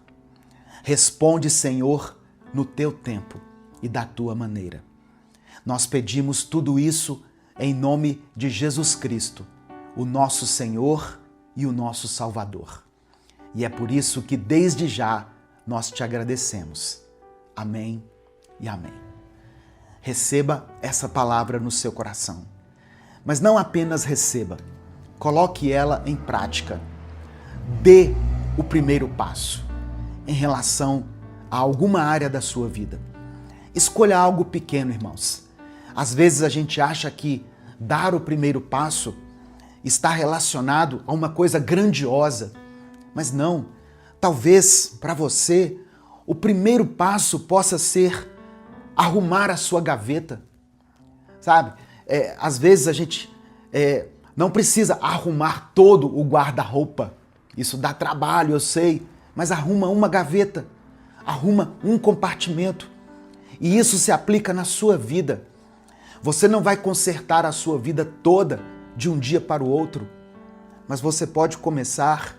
A: Responde, Senhor, no teu tempo e da tua maneira. Nós pedimos tudo isso em nome de Jesus Cristo, o nosso Senhor e o nosso Salvador. E é por isso que desde já nós te agradecemos. Amém e amém. Receba essa palavra no seu coração. Mas não apenas receba, coloque ela em prática. Dê o primeiro passo em relação a alguma área da sua vida. Escolha algo pequeno, irmãos. Às vezes a gente acha que dar o primeiro passo está relacionado a uma coisa grandiosa, mas não. Talvez para você o primeiro passo possa ser arrumar a sua gaveta, sabe? Às vezes a gente não precisa arrumar todo o guarda-roupa. Isso dá trabalho, eu sei, mas arruma uma gaveta, arruma um compartimento. E isso se aplica na sua vida. Você não vai consertar a sua vida toda de um dia para o outro, mas você pode começar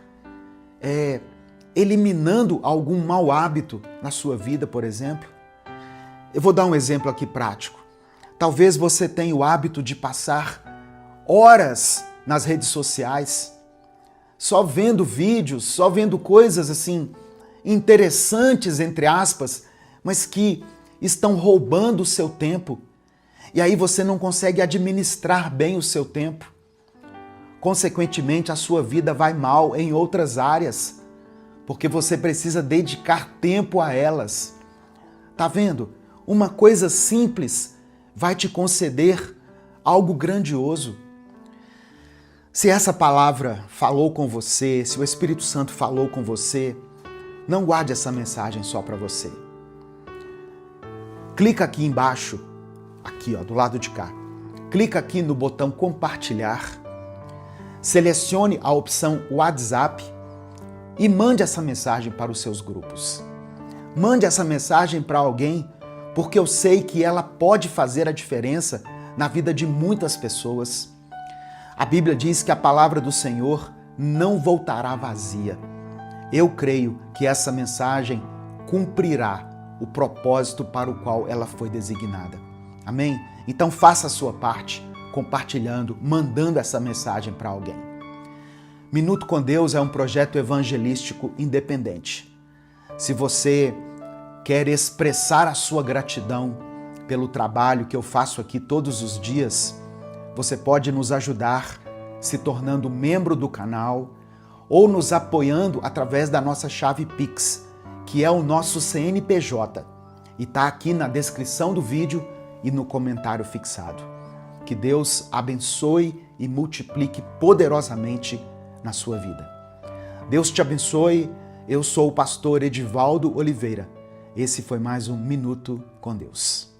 A: eliminando algum mau hábito na sua vida, por exemplo. Eu vou dar um exemplo aqui prático. Talvez você tenha o hábito de passar horas nas redes sociais, só vendo vídeos, só vendo coisas assim interessantes, entre aspas, mas que estão roubando o seu tempo. E aí você não consegue administrar bem o seu tempo. Consequentemente, a sua vida vai mal em outras áreas, porque você precisa dedicar tempo a elas. Tá vendo? Uma coisa simples vai te conceder algo grandioso. Se essa palavra falou com você, se o Espírito Santo falou com você, não guarde essa mensagem só para você. Clica aqui embaixo, aqui ó, do lado de cá. Clica aqui no botão compartilhar, selecione a opção WhatsApp e mande essa mensagem para os seus grupos. Mande essa mensagem para alguém, porque eu sei que ela pode fazer a diferença na vida de muitas pessoas. A Bíblia diz que a palavra do Senhor não voltará vazia, eu creio que essa mensagem cumprirá o propósito para o qual ela foi designada. Amém? Então faça a sua parte, compartilhando, mandando essa mensagem para alguém. Minuto com Deus é um projeto evangelístico independente. Se você quer expressar a sua gratidão pelo trabalho que eu faço aqui todos os dias, você pode nos ajudar se tornando membro do canal ou nos apoiando através da nossa chave Pix, que é o nosso CNPJ, e está aqui na descrição do vídeo e no comentário fixado. Que Deus abençoe e multiplique poderosamente na sua vida. Deus te abençoe. Eu sou o pastor Edivaldo Oliveira. Esse foi mais um Minuto com Deus.